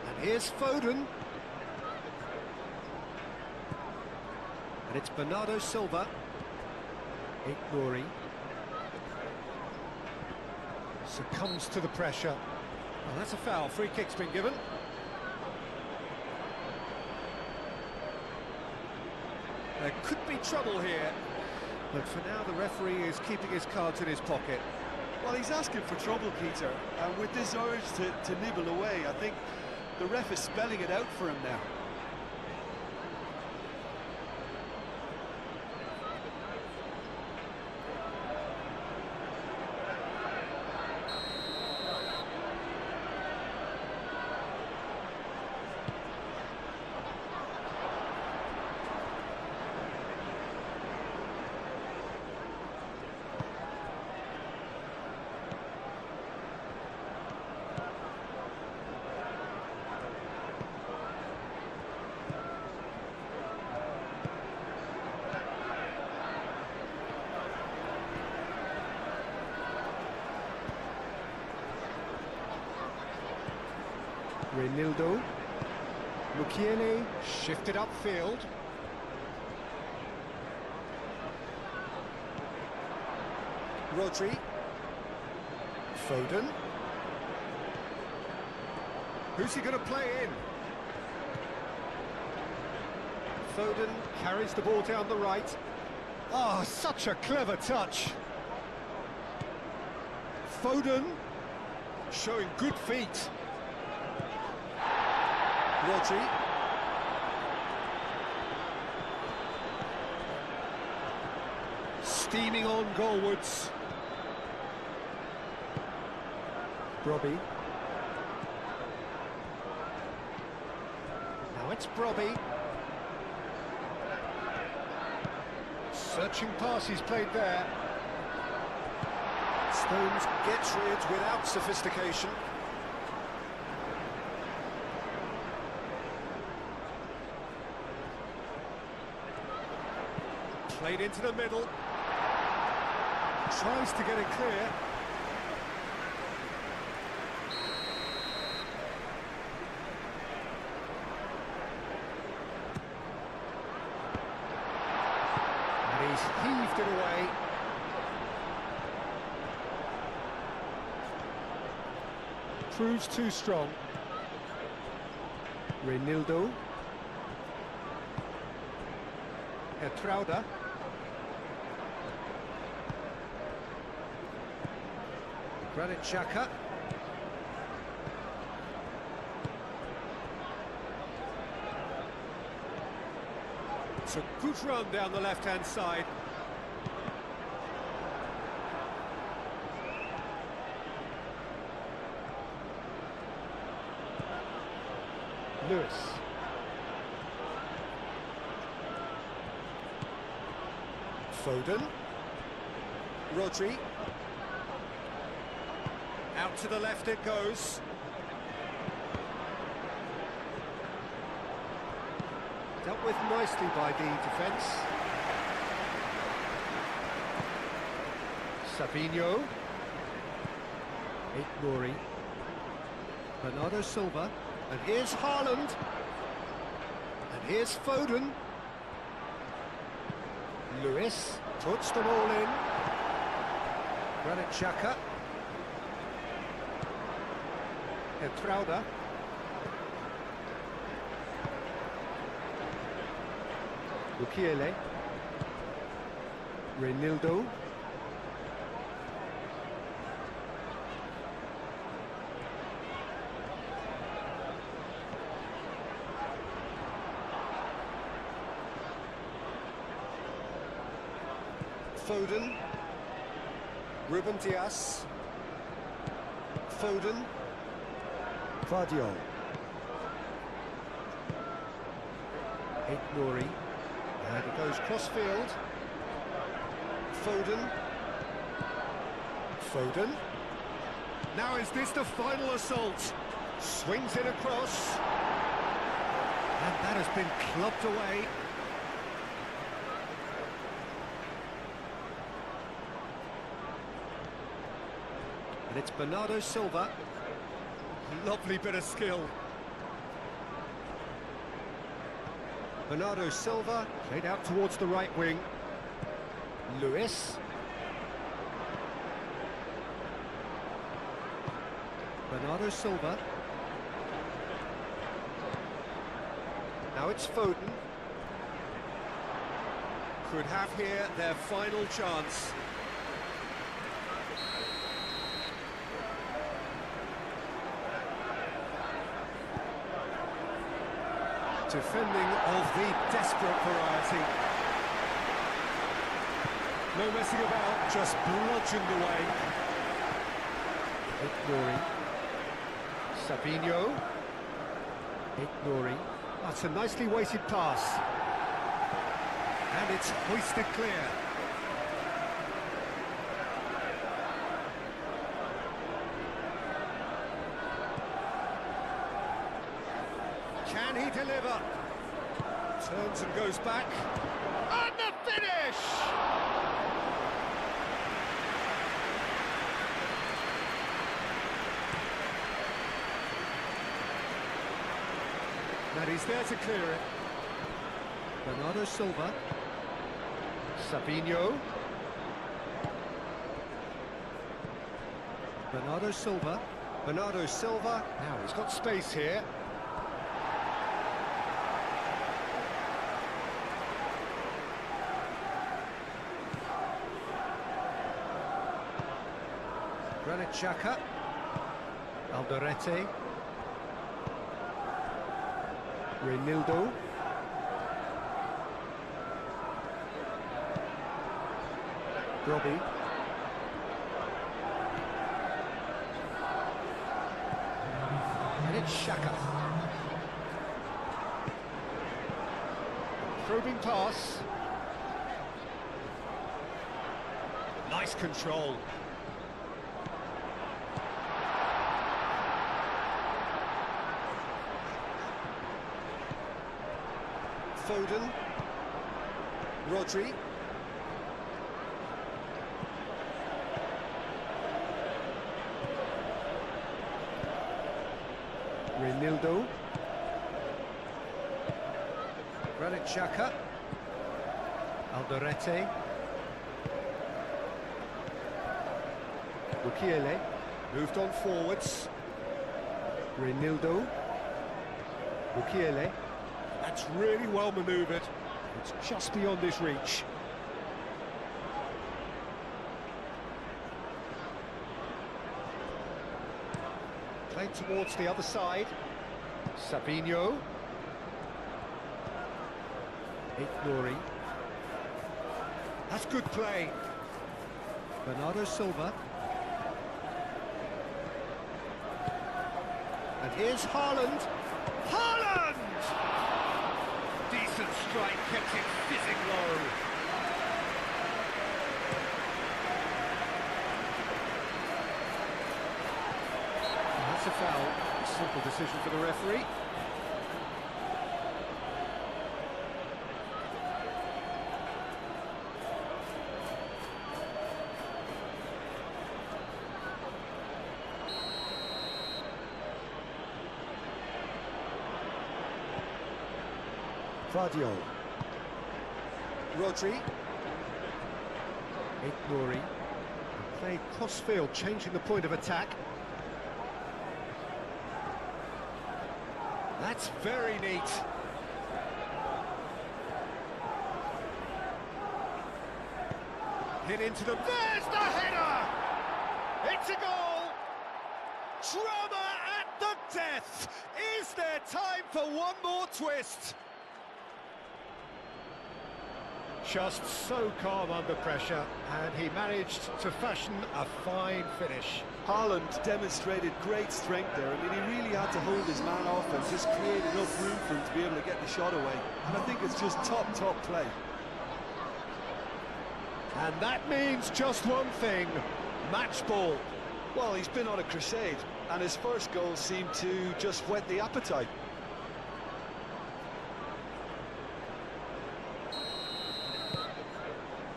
And here's Foden. And it's Bernardo Silva. Nouri succumbs to the pressure. Well, that's a foul. Free kick's been given. There could be trouble here, but for now the referee is keeping his cards in his pocket. Well, he's asking for trouble, Peter, and with this urge to nibble away, I think the ref is spelling it out for him now. Reinildo. Mukiele shifted upfield. Rodri. Foden. Who's he going to play in? Foden carries the ball down the right. Oh, such a clever touch. Foden showing good feet. Rodri. Steaming on goalwards. Brobby. Now it's Brobby. Searching pass he's played there. Stones gets rid without sophistication. Played into the middle. Tries to get it clear. And he's heaved it away. Proves too strong. Reinildo. Etrauda. Granit Xhaka. It's a good run down the left-hand side. Lewis. Foden. Rodri. Out to the left it goes. Dealt with nicely by the defence. Sabinho. Nori. Bernardo Silva. And here's Haaland. And here's Foden. Lewis puts them all in. Granit Xhaka. Etrauda. Mukiele. Reinildo. Foden. Ruben Dias. Foden. Vardiol. Nori. And it goes cross-field. Foden. Foden. Now is this the final assault? Swings it across. And that has been clubbed away. And it's Bernardo Silva. Lovely bit of skill. Bernardo Silva played out towards the right wing. Lewis. Bernardo Silva. Now it's Foden. Could have here their final chance. Defending of the desperate variety. No messing about, just bludgeoned away. Nori. Sabinho. Nori. That's a nicely weighted pass. And it's hoisted clear. Can he deliver? Turns and goes back. And the finish! And he's there to clear it. Bernardo Silva. Savinho. Bernardo Silva. Bernardo Silva. Now he's got space here. Granit Xhaka. Alderete. Reinildo. Robbie. And it's Xhaka. Probing pass. Nice control. Foden. Rodri. Reinildo. Granit Xhaka. Alderete. Mukiele. Moved on forwards. Reinildo. Mukiele. That's really well manoeuvred. It's just beyond his reach. Played towards the other side. Savinho. Nuri. That's good play. Bernardo Silva. And here's Haaland. Haaland! Decent strike, kept it fizzing low. That's a foul. A simple decision for the referee. Vardio. Rodri. Nuri. Played cross-field, changing the point of attack. That's very neat. Hit into them. There's the header! It's a goal! Drama at the death! Is there time for one more twist? Just so calm under pressure, and he managed to fashion a fine finish. Haaland demonstrated great strength there. I mean, he really had to hold his man off and just create enough room for him to be able to get the shot away. And I think it's just top play. And that means just one thing, match ball. Well, he's been on a crusade, and his first goal seemed to just whet the appetite.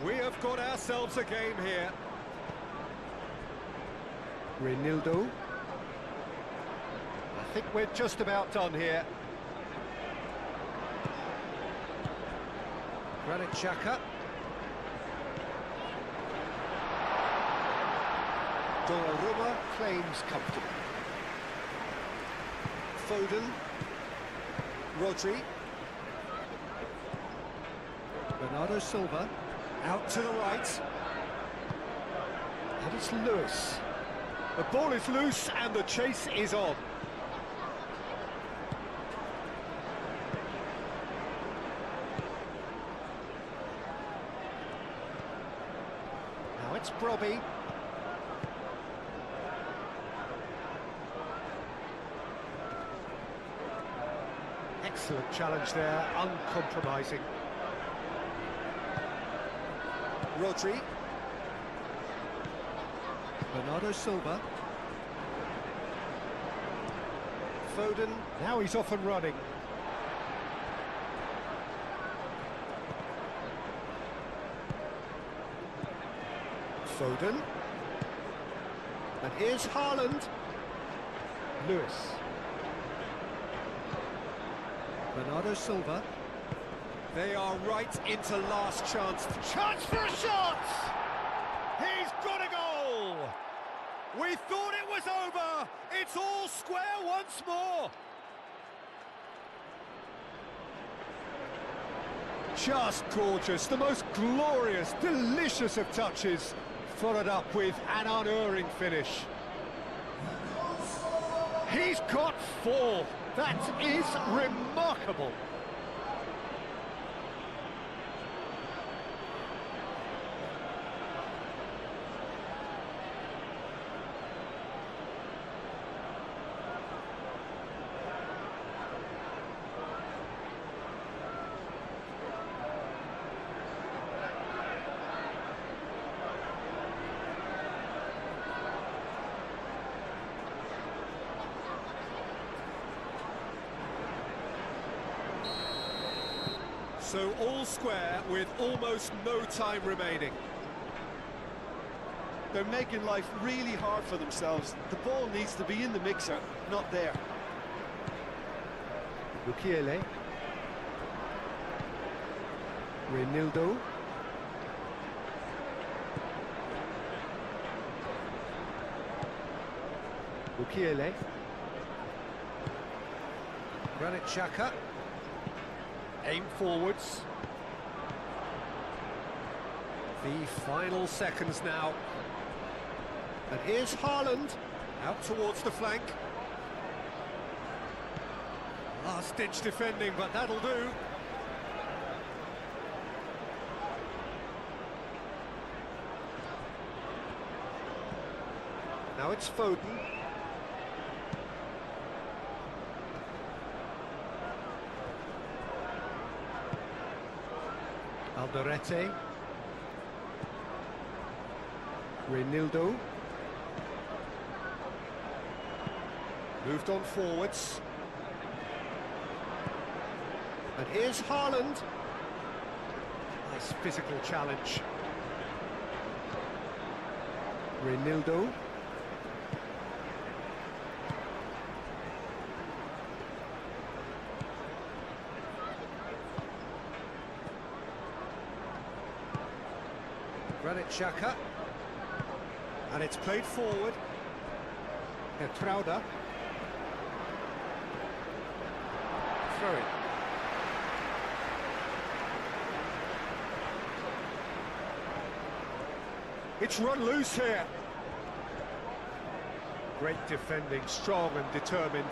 We have got ourselves a game here. Reinildo. I think we're just about done here. Granit Xhaka. Donnarumma claims comfortable. Foden. Rodri. Bernardo Silva. Out to the right. And it's Lewis. The ball is loose and the chase is on. Now it's Brobbey. Excellent challenge there, uncompromising. Rodri. Bernardo Silva. Foden. Now he's off and running. Foden. And here's Haaland. Lewis. Bernardo Silva. They are right into last chance. Chance for a shot! He's got a goal! We thought it was over! It's all square once more! Just gorgeous, the most glorious, delicious of touches, followed up with an unerring finish. He's got 4. That is remarkable. So all square with almost no time remaining. They're making life really hard for themselves. The ball needs to be in the mixer, not there. Mukiele. Reinildo. Mukiele. Granit Xhaka. Aim forwards. The final seconds now. And here's Haaland, out towards the flank. Last-ditch defending, but that'll do. Now it's Foden. Alderete. Reinildo. Moved on forwards. And here's Haaland. Nice physical challenge. Reinildo. Granit Xhaka, and it's played forward. Trauda. Throw it. It's run loose here. Great defending, strong and determined.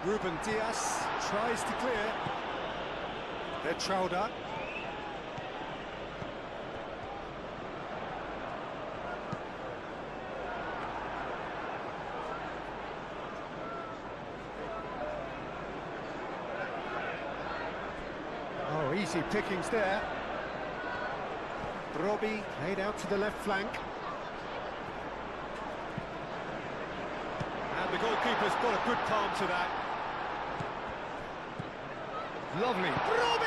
Ruben Dias tries to clear. Trauda. Oh, easy pickings there. Robbie laid out to the left flank. And the goalkeeper's got a good palm to that. Lovely. Robbie!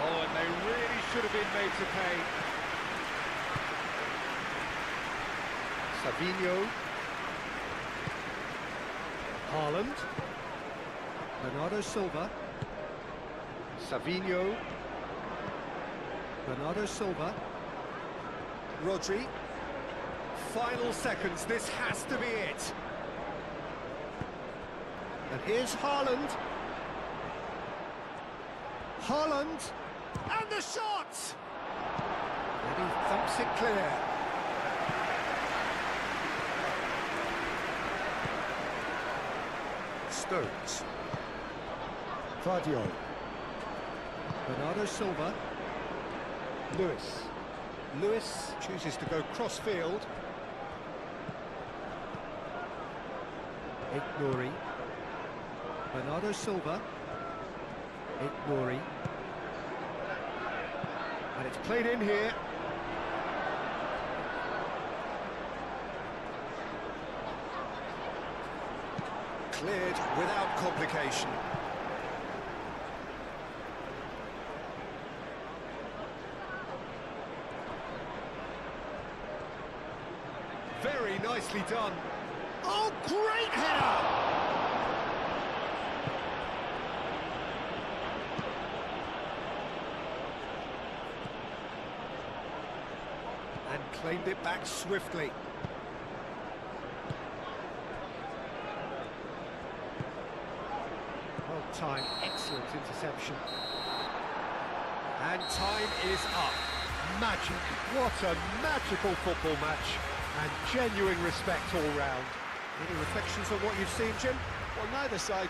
Oh, and they really should have been made to pay. Savinho. Haaland. Bernardo Silva. Savinho. Bernardo Silva. Rodri. Final seconds, this has to be it. And here's Haaland. Haaland, and the shot! And he thumps it clear. Stones. Vardio. Bernardo Silva. Lewis. Lewis chooses to go cross-field. Nouri. Bernardo Silva. Nouri. And it's played in here. Cleared without complication. Very nice nicely done. Oh, great header! And claimed it back swiftly. Well timed, excellent interception. And time is up. Magic. What a magical football match. And genuine respect all round. Any reflections on what you've seen, Jim? Well, neither side